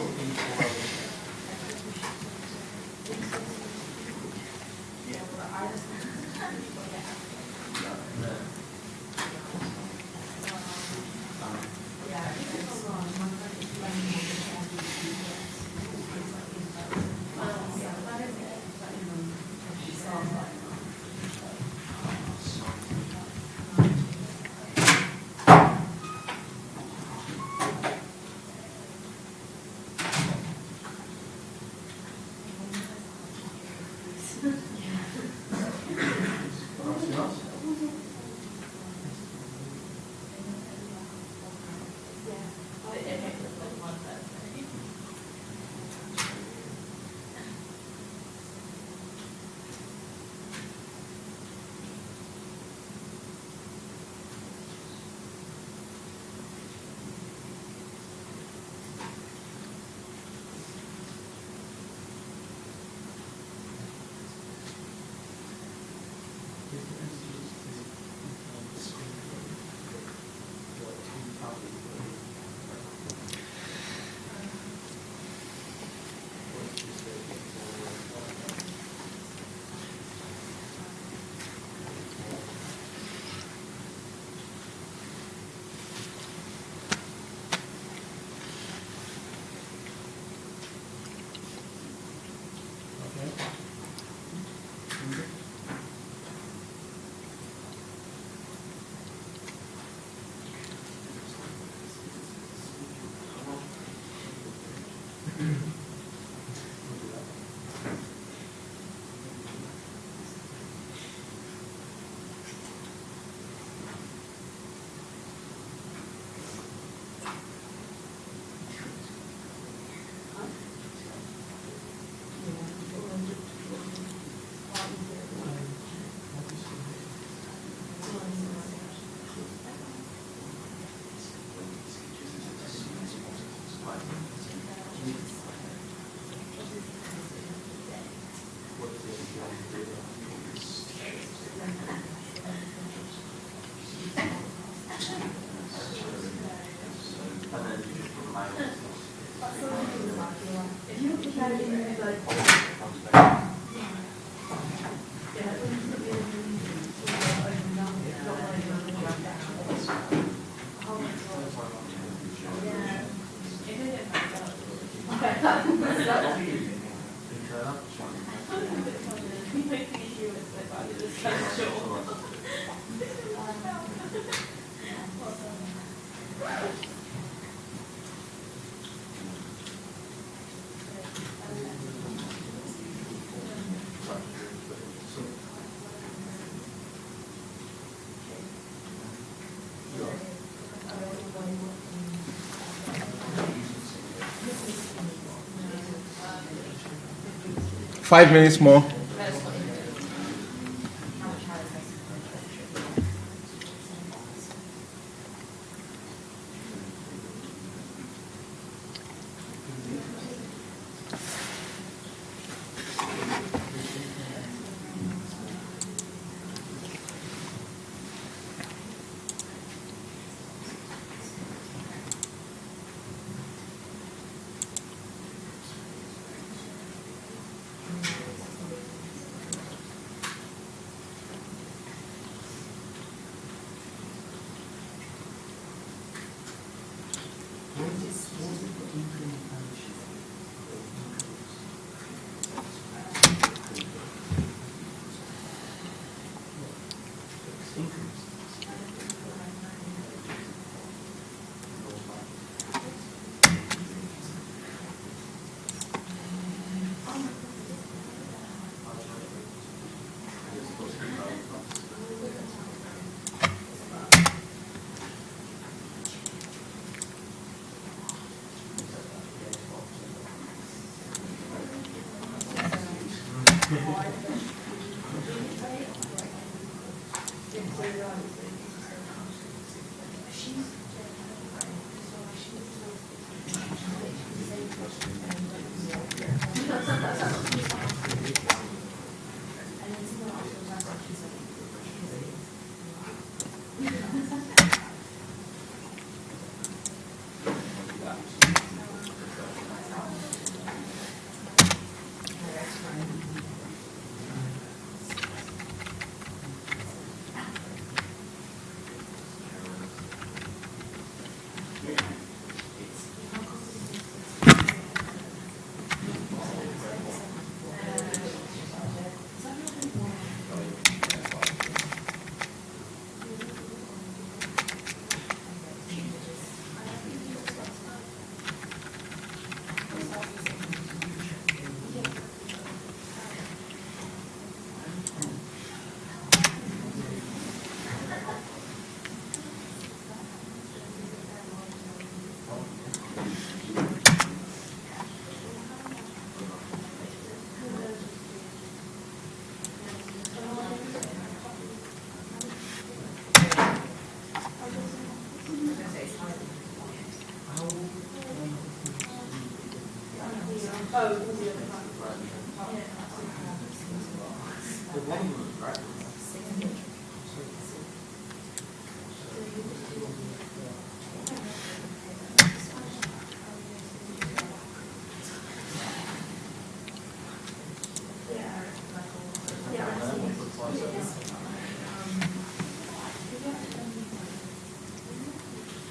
Five minutes more.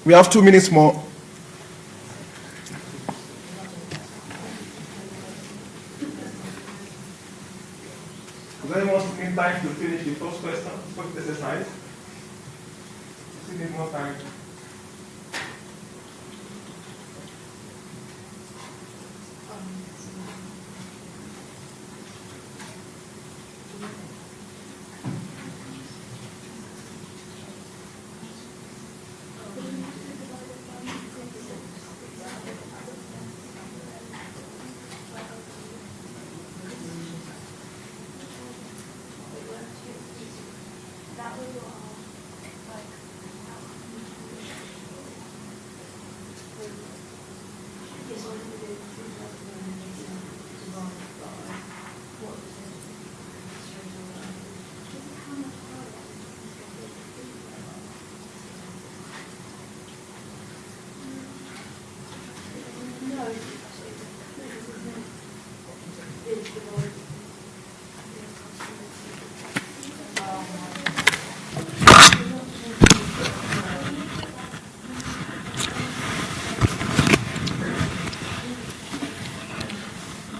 We have 2 minutes more. Does anyone need time to finish the first question, first exercise? Still need more time.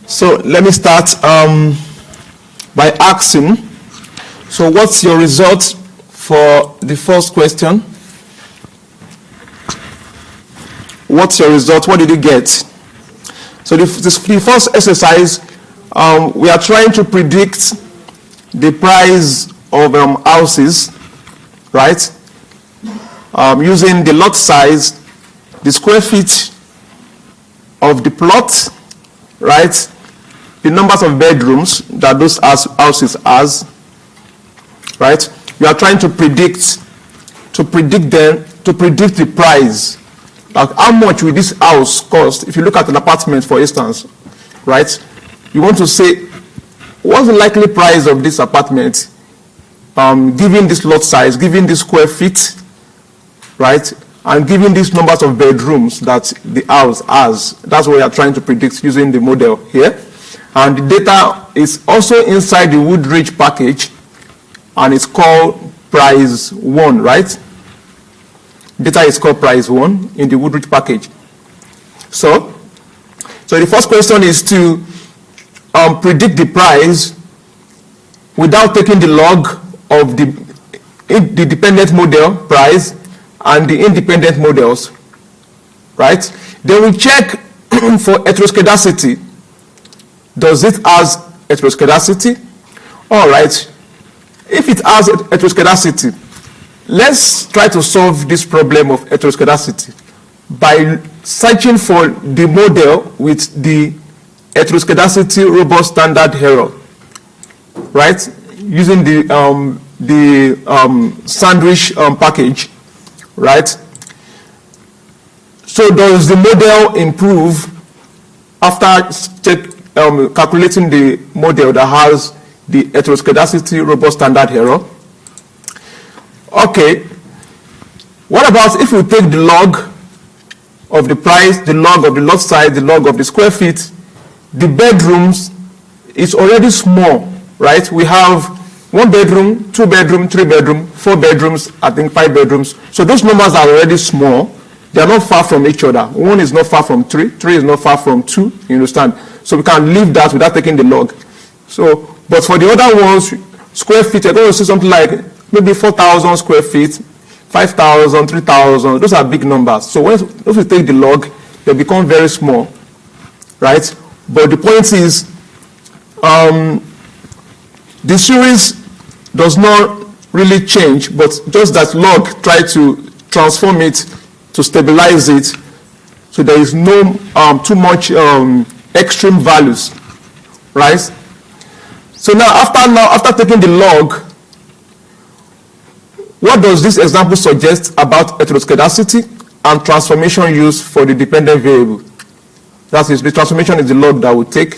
So let me start by asking, so what's your result for the first question? What's your result? What did you get? So the first exercise, we are trying to predict the price of houses, right? Using the lot size, the square feet of the plot, right? The numbers of bedrooms that those houses has, right? We are trying to predict the price. Like how much will this house cost? If you look at an apartment, for instance, right? You want to say, what's the likely price of this apartment, given this lot size, given this square feet, right? And given these numbers of bedrooms that the house has. That's what we are trying to predict using the model here. And the data is also inside the Woodridge package, and it's called price 1, right? Data is called price 1 in the Woodridge package. So the first question is to predict the price without taking the log of the dependent model price and the independent models, right? Then we check for heteroscedasticity. Does it has heteroscedasticity? All right. If it has heteroscedasticity, let's try to solve this problem of heteroscedasticity by searching for the model with the heteroscedasticity robust standard error, right? Using the sandwich package, right? So does the model improve after calculating the model that has the heteroscedasticity robust standard error? Okay. What about if we take the log of the price, the log of the lot size, the log of the square feet? The bedrooms is already small, right? We have 1 bedroom, 2 bedroom, 3 bedroom, 4 bedrooms, I think 5 bedrooms. So those numbers are already small. They are not far from each other. 1 is not far from 3, 3 is not far from 2, you understand? So we can leave that without taking the log. So, but for the other ones, square feet, you're going to see something like maybe 4,000 square feet, 5,000, 3,000. Those are big numbers. So if we take the log, they become very small, right? But the point is, the series does not really change, but just that log try to transform it to stabilize it, so there is no too much extreme values, right? So now after taking the log, what does this example suggest about heteroscedasticity and transformation used for the dependent variable? That is, the transformation is the log that we take.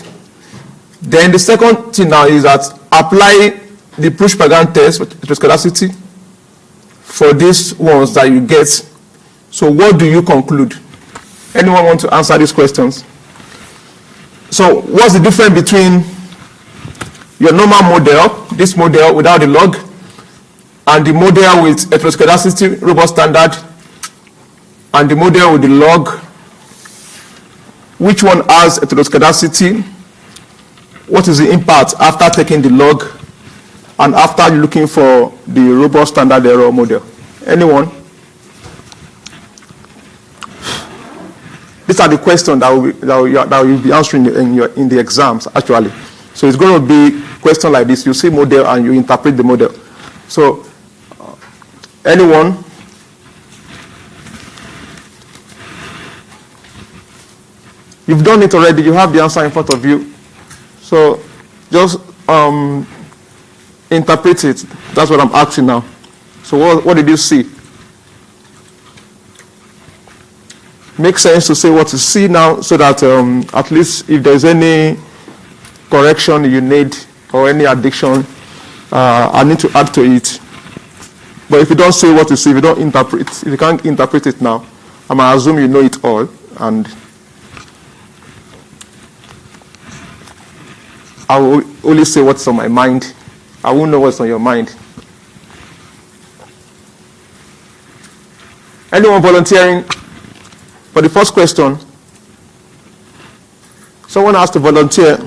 Then the second thing now is that apply the Push-Pagan test with heteroscedasticity for these ones that you get. So what do you conclude? Anyone want to answer these questions? So what's the difference between your normal model, this model without the log, and the model with heteroscedasticity, robust standard, and the model with the log? Which one has heteroscedasticity? What is the impact after taking the log and after looking for the robust standard error model? Anyone? These are the questions that will be answering in the exams, actually. So it's going to be a question like this. You see model and you interpret the model. So, anyone? You've done it already. You have the answer in front of you. So just interpret it. That's what I'm asking now. So what did you see? Make sense to say what you see now, so that at least if there's any correction you need or any addition, I need to add to it. But if you don't say what you see, if you don't interpret, if you can't interpret it now, I'm going to assume you know it all, and I will only say what's on my mind. I won't know what's on your mind. Anyone volunteering for the first question? Someone has to volunteer.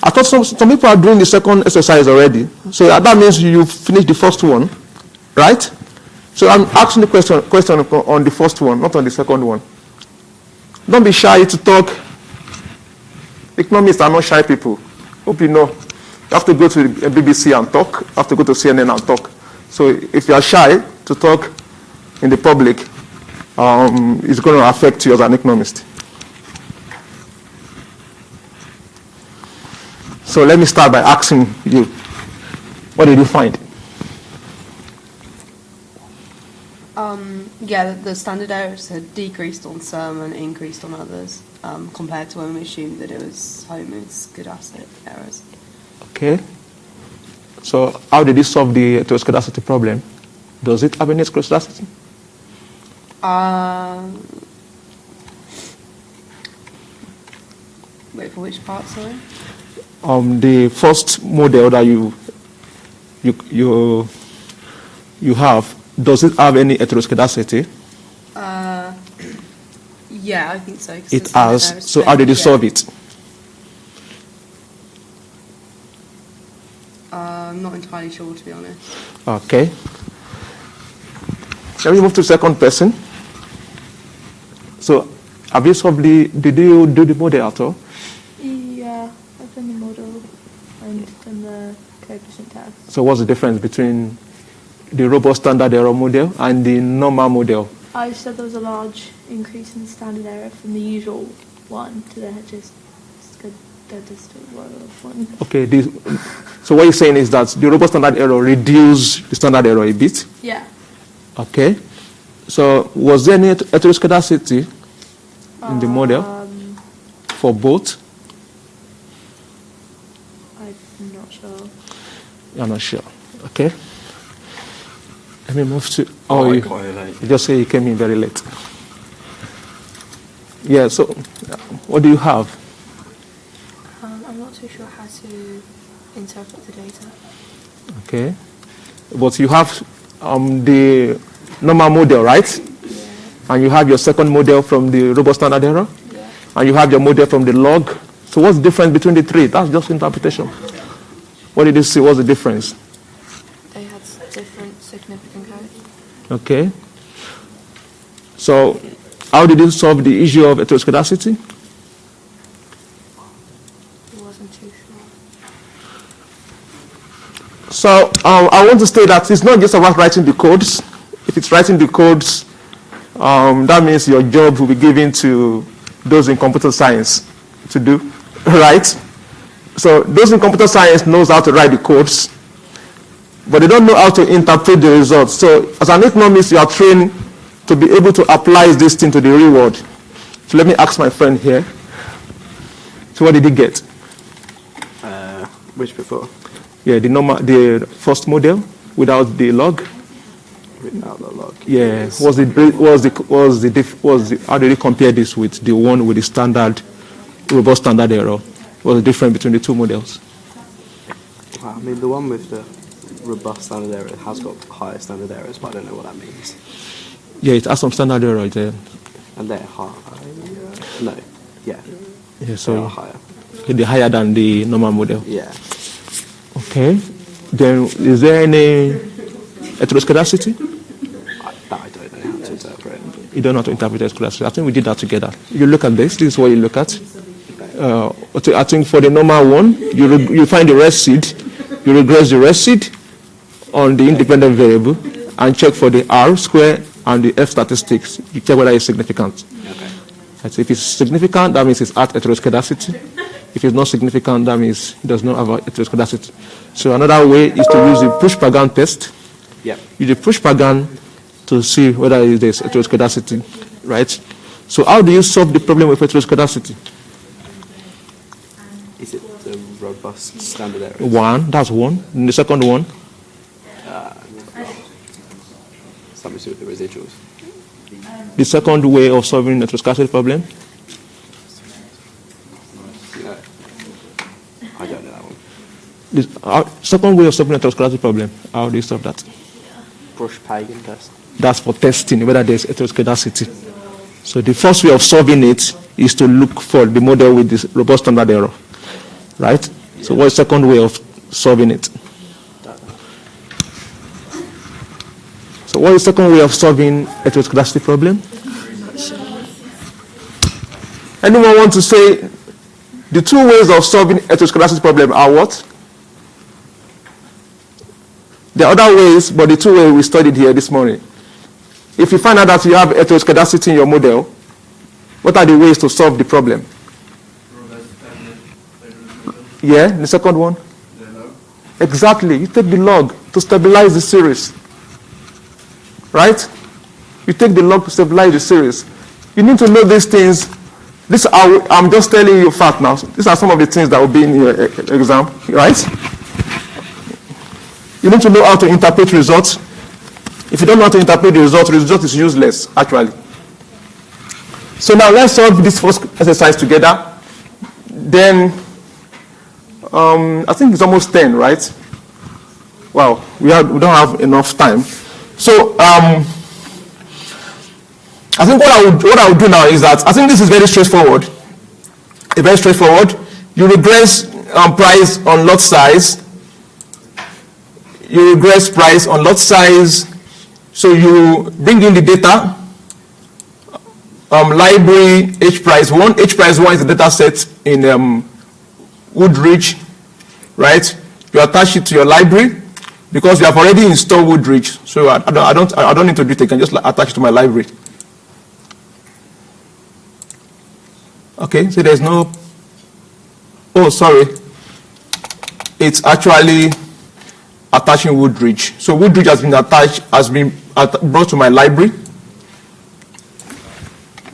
I thought some people are doing the second exercise already. So that means you finished the first one, right? So I'm asking the question on the first one, not on the second one. Don't be shy to talk. Economists are not shy people. Hope you know. You have to go to the BBC and talk. You have to go to CNN and talk. So if you are shy to talk in the public, it's going to affect you as an economist. So let me start by asking you, what did you find? Yeah, the standard errors had decreased on some and increased on others, compared to when we assumed that it was homoscedastic errors. Okay. So how did it solve the heteroscedasticity problem? Does it have any heteroscedasticity? Wait, for which part, sorry? The first model that you have, does it have any heteroscedasticity? Yeah, I think so. 'Cause It the standard has. errors So how did you change, solve it? I'm not entirely sure, to be honest. Okay. Let me move to the second person. So have you solved did you do the model at all? Yeah, I've done the model and done the coefficient test. So what's the difference between the robust standard error model and the normal model? I said there was a large increase in standard error from the usual one to the one. Okay, so what you're saying is that the robust standard error reduced the standard error a bit? Yeah. Okay. So was there any heteroscedasticity in the model for both? I'm not sure. You're not sure. Okay. Let me move to... I got here late. You just say you came in very late. Yeah, so what do you have? I'm not too sure how to interpret the data. Okay. But you have the normal model, right? Yeah. And you have your second model from the robust standard error? Yeah. And you have your model from the log. So what's the difference between the three? That's just interpretation. What did you see? What's the difference? They had different significant codes. Okay. So how did you solve the issue of heteroscedasticity? I wasn't too sure. So I want to state that it's not just about writing the codes. If it's writing the codes, that means your job will be given to those in computer science to do, right? So those in computer science knows how to write the codes. but they don't know how to interpret the results. So as an economist, you are trained to be able to apply this thing to the real world. So let me ask my friend here. So what did he get? Which before? Yeah, the first model without the log. Without the log. Yeah. How did you compare this with the one with the standard, robust standard error? What's the difference between the two models? Well, I mean, the one with the robust standard error has got higher standard errors, but I don't know what that means. Yeah, it has some standard error there. And they're higher. No. Yeah. Yeah, They so are higher. they're higher than the normal model. Yeah. Okay. Then is there any heteroscedasticity? That I don't know how to interpret. You don't know how to interpret heteroscedasticity. I think we did that together. You look at this. This is what you look at. I think for the normal one, you find the rest seed. You regress the rest seed on the independent variable and check for the R square and the F statistics. You check whether it's significant. Okay. Right, so if it's significant, that means it's at heteroscedasticity. If it's not significant, that means it does not have heteroscedasticity. So another way is to use the Push-Pagan test. Yep. Use the Push-Pagan to see whether there's heteroscedasticity, right? So how do you solve the problem with heteroscedasticity? Is it the robust standard error? One, that's one. And the second one, Something to do with the residuals. the second way of solving the heteroscedasticity problem, No. I don't know that one. the second way of solving the heteroscedasticity problem, how do you solve that? Push-Pagan test. That's for testing whether there's heteroscedasticity. So the first way of solving it is to look for the model with this robust standard error, right? So what's the second way of solving it? So what is the second way of solving heteroscedasticity problem? Anyone want to say the two ways of solving heteroscedasticity problem are what? There are other ways, but the two ways we studied here this morning. If you find out that you have heteroscedasticity in your model, what are the ways to solve the problem? Yeah, the second one? Exactly. You take the log to stabilize the series. Right? You take the log to stabilize the series. You need to know these things. I'm just telling you fact now. These are some of the things that will be in your exam, right? You need to know how to interpret results. If you don't know how to interpret the result is useless, actually. So now let's solve this first exercise together. Then, I think it's almost 10, right? Wow, we don't have enough time. So, I think what I would do now is that, I think this is very straightforward. It's very straightforward. You regress price on lot size. You regress price on lot size. So you bring in the data, library H price 1. H price 1 is the data set in Woodridge, right? You attach it to your library because you have already installed Woodridge. So I don't need to do it. I can just attach it to my library. Okay, so there's no. Oh, sorry. It's actually attaching Woodridge. So Woodridge has been brought to my library.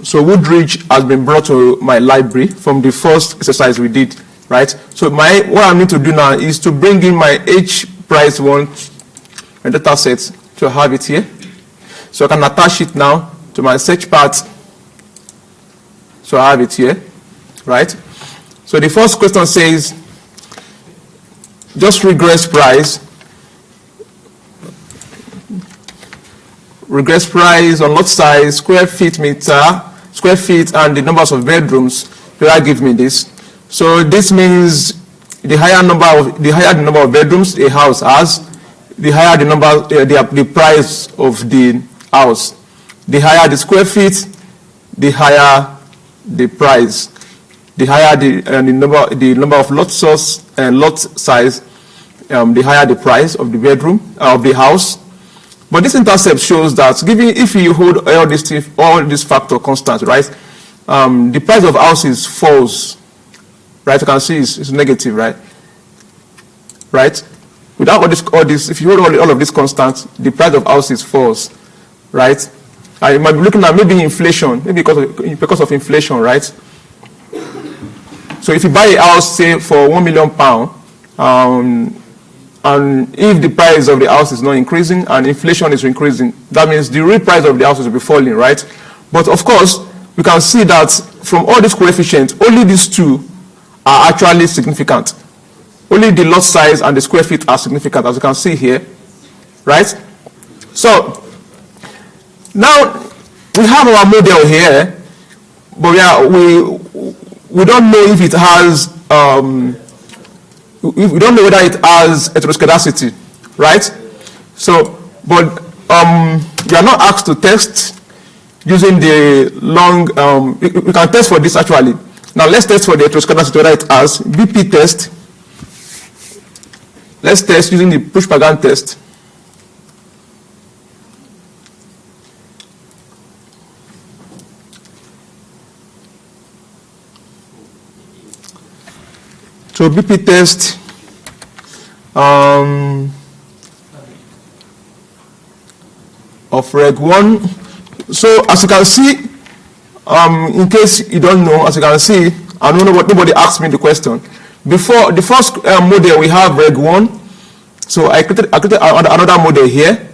So Woodridge has been brought to my library from the first exercise we did, right? So what I need to do now is to bring in my H price 1 data set to have it here. So I can attach it now to my search part. So I have it here, right? So the first question says, just regress price. Regress price on lot size, square feet, and the numbers of bedrooms. Will give me this? So this means the higher the number of bedrooms a house has, the higher the price of the house. The higher the square feet, the higher the price. The higher the number of lot size, the higher the price of the bedroom of the house. But this intercept shows that if you hold all these factor constant, right, the price of houses falls, right? You can see it's negative, right? Right? without all this, if you hold all of these constants, the price of houses falls, right? And you might be looking at maybe inflation, maybe because of inflation, right? So if you buy a house, say for £1 million, and if the price of the house is not increasing and inflation is increasing, that means the real price of the house will be falling, right? But of course, we can see that from all these coefficients, only these two are actually significant. Only the lot size and the square feet are significant, as you can see here, right? So now we have our model here, but we don't know if it has we don't know whether it has heteroscedasticity, right? So, but we are not asked to test using the long. We can test for this actually. Now let's test for the heteroscedasticity whether it has BP test. Let's test using the Push-Pagan test. So BP test of Reg 1. So as you can see, in case you don't know, as you can see, I don't know what nobody asked me the question. Before the first model we have Reg 1. So I created another model here.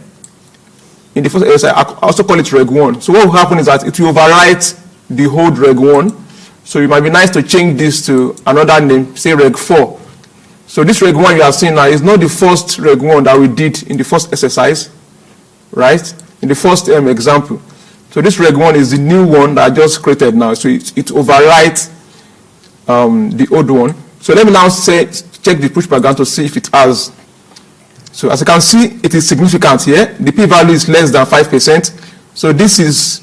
In the first, I also call it Reg 1. So what will happen is that it will overwrite the whole Reg 1. So it might be nice to change this to another name, say Reg 4. So this Reg 1 you are seeing now is not the first Reg 1 that we did in the first exercise, right? In the first example. So this Reg 1 is the new one that I just created now. So it overwrites the old one. So let me now check the Push-Pagan to see if it has. So as you can see, it is significant here. The p-value is less than 5%. So this is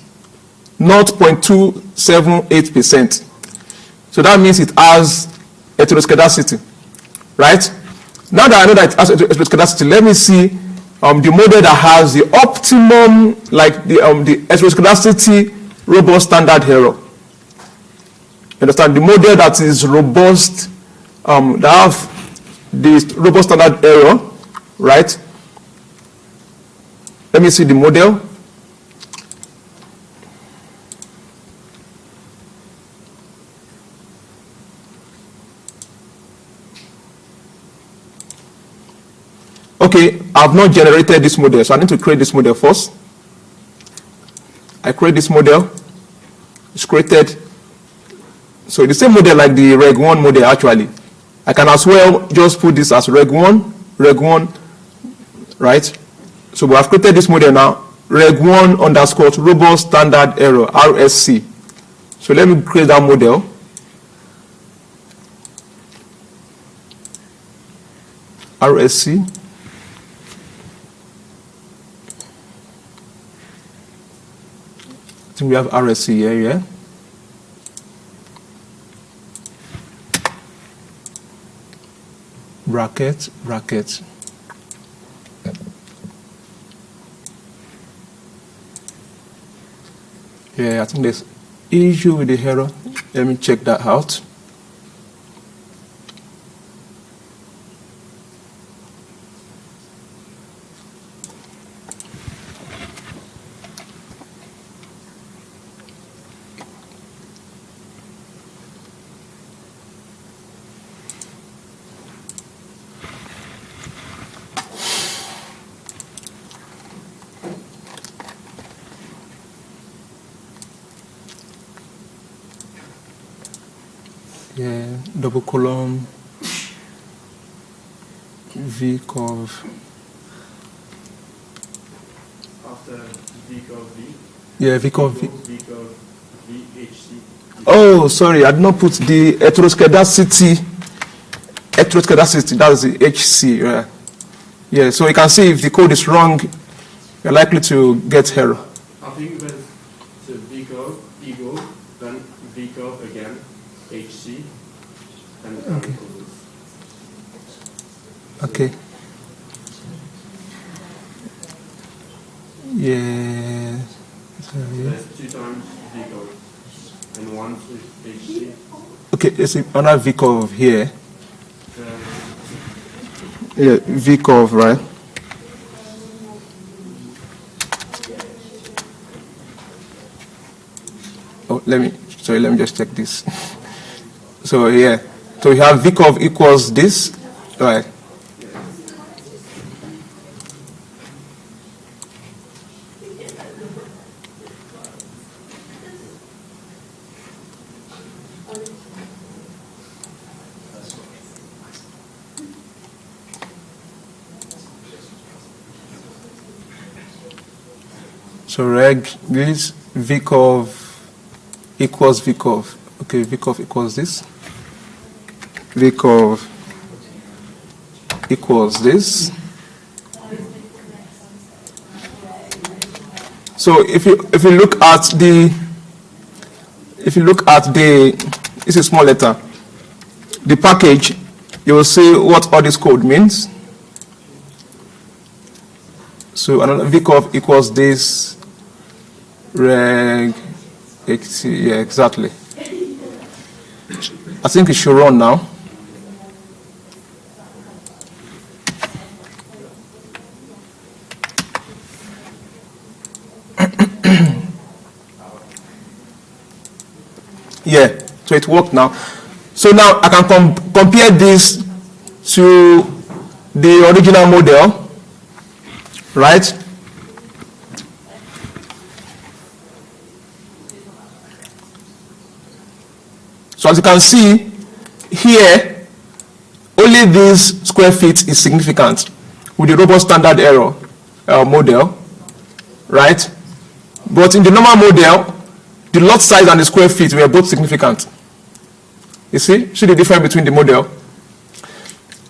0.278%. So that means it has heteroscedasticity, right? Now that I know that it has heteroscedasticity, let me see the model that has the optimum, like the heteroscedasticity robust standard error. You understand? The model that is robust, that have the robust standard error, right? Let me see the model. Okay, I've not generated this model, so I need to create this model first. I create this model. It's created. So the same model like the Reg 1 model actually. I can as well just put this as Reg 1, right? So we have created this model now, Reg 1 underscore robust standard error, RSC. So let me create that model. RSC. I think we have RSC here, yeah? Bracket. Yeah, I think there's issue with the error. Let me check that out. Yeah, double column, V curve. After V curve V. Yeah, V curve V. V curve VHC. Oh, sorry, I did not put the heteroscedasticity. That's the HC. Yeah. Yeah, so you can see if the code is wrong, you're likely to get error. I think that the V curve, ego, then V curve again, HC, and Okay. Okay. Yeah. There's 2 times V curve, and once with HC. Okay, there's another V curve here. Yeah, V curve, right? Oh, let me just check this. So yeah, so we have V curve equals this, right? So reg this V curve equals V curve. Okay, V curve equals this. V curve equals this. So if you look at the this is small letter, the package, you will see what all this code means. So another V curve equals this reg XC, yeah, exactly. I think it should run now. Yeah, so it worked now. So now I can compare this to the original model, right? So as you can see here, only this square feet is significant with the robust standard error model, right? But in the normal model, the lot size and the square feet were both significant. You see the difference between the model.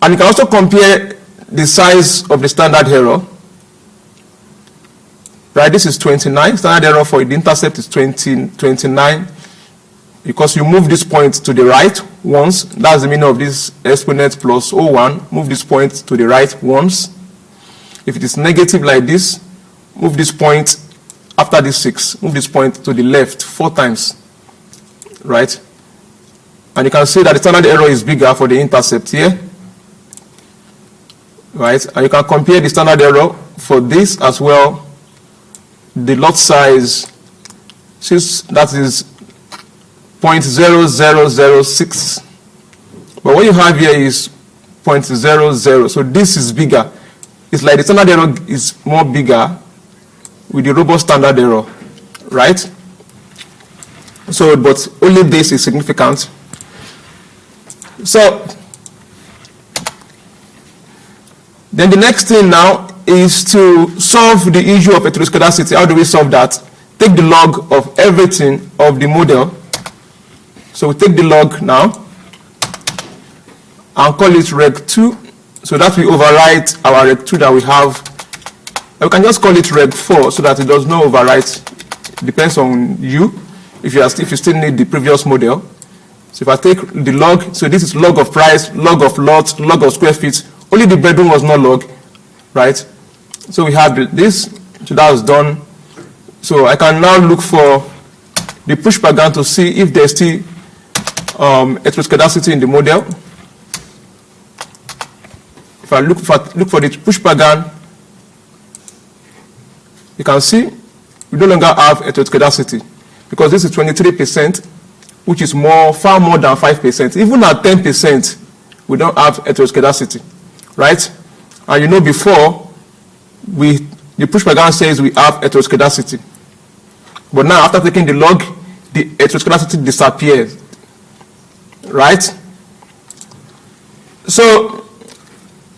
And you can also compare the size of the standard error. Right, this is 29. Standard error for the intercept is 29. Because you move this point to the right once, that's the meaning of this exponent plus 01. Move this point to the right once. If it is negative like this, move this point after this 6. Move this point to the left 4 times. Right? And you can see that the standard error is bigger for the intercept here. Right? And you can compare the standard error for this as well. The lot size, since that is 0.0006, but what you have here is 0.00, so this is bigger. It's like the standard error is more bigger with the robust standard error, right? So, but only this is significant. So, then the next thing now is to solve the issue of heteroscedasticity. How do we solve that? Take the log of everything of the model. So we take the log now and call it reg2. So that we overwrite our reg2 that we have. And we can just call it reg4 so that it does not overwrite. It depends on you if you still need the previous model. So if I take the log, so this is log of price, log of lot, log of square feet. Only the bedroom was not log, right? So we have this, so that was done. So I can now look for the push pattern to see if there's still heteroscedasticity in the model. If I look for the push pattern, you can see we no longer have heteroscedasticity because this is 23%, which is far more than 5%. Even at 10%, we don't have heteroscedasticity, right? And you know before, the push pattern says we have heteroscedasticity. But now after taking the log, the heteroscedasticity disappears. Right? So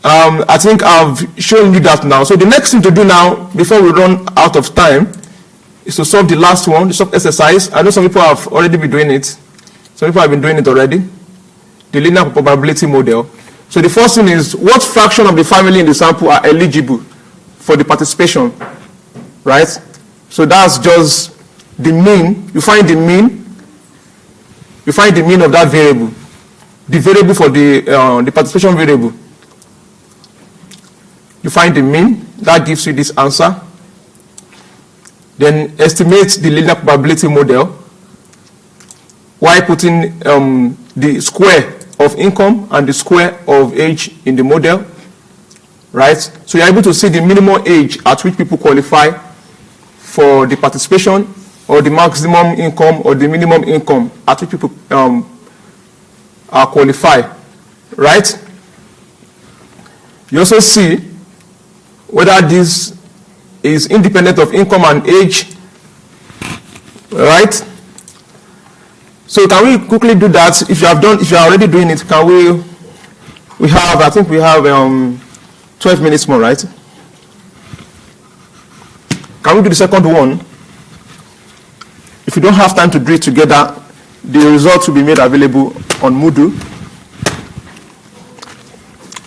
I think I've shown you that now. So the next thing to do now, before we run out of time, is to solve the last one, the soft exercise. I know some people have already been doing it. Some people have been doing it already. The linear probability model. So the first thing is, what fraction of the family in the sample are eligible for the participation? Right? So that's just the mean. You find the mean. You find the mean of that variable, the variable for the participation variable. You find the mean, that gives you this answer. Then estimate the linear probability model while putting the square of income and the square of age in the model. right? So you're able to see the minimum age at which people qualify for the participation, or the maximum income or the minimum income at which people are qualified, right? You also see whether this is independent of income and age, right? So can we quickly do that? If you are already doing it, can we have, I think we have 12 minutes more, right? Can we do the second one? If you don't have time to do it together, the results will be made available on Moodle.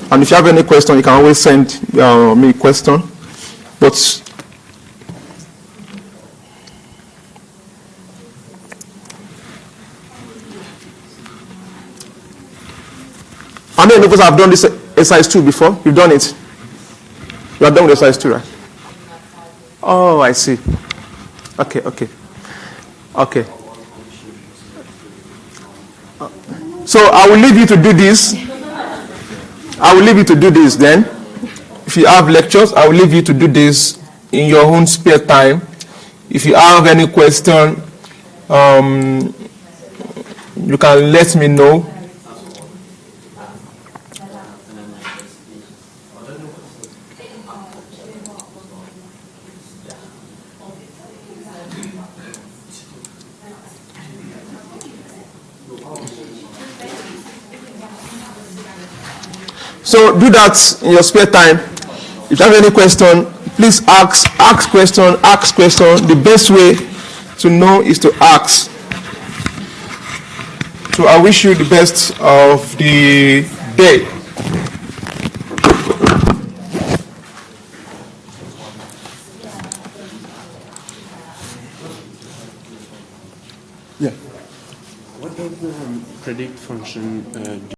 And if you have any question, you can always send me a question. But how many of us have done this exercise 2 before? You've done it? You are done with exercise 2, right? Oh, I see. Okay. So I will leave you to do this. I will leave you to do this then. If you have lectures, I will leave you to do this in your own spare time. If you have any question, you can let me know. So do that in your spare time. If you have any question, please ask question. The best way to know is to ask. So I wish you the best of the day. What does the predict function do?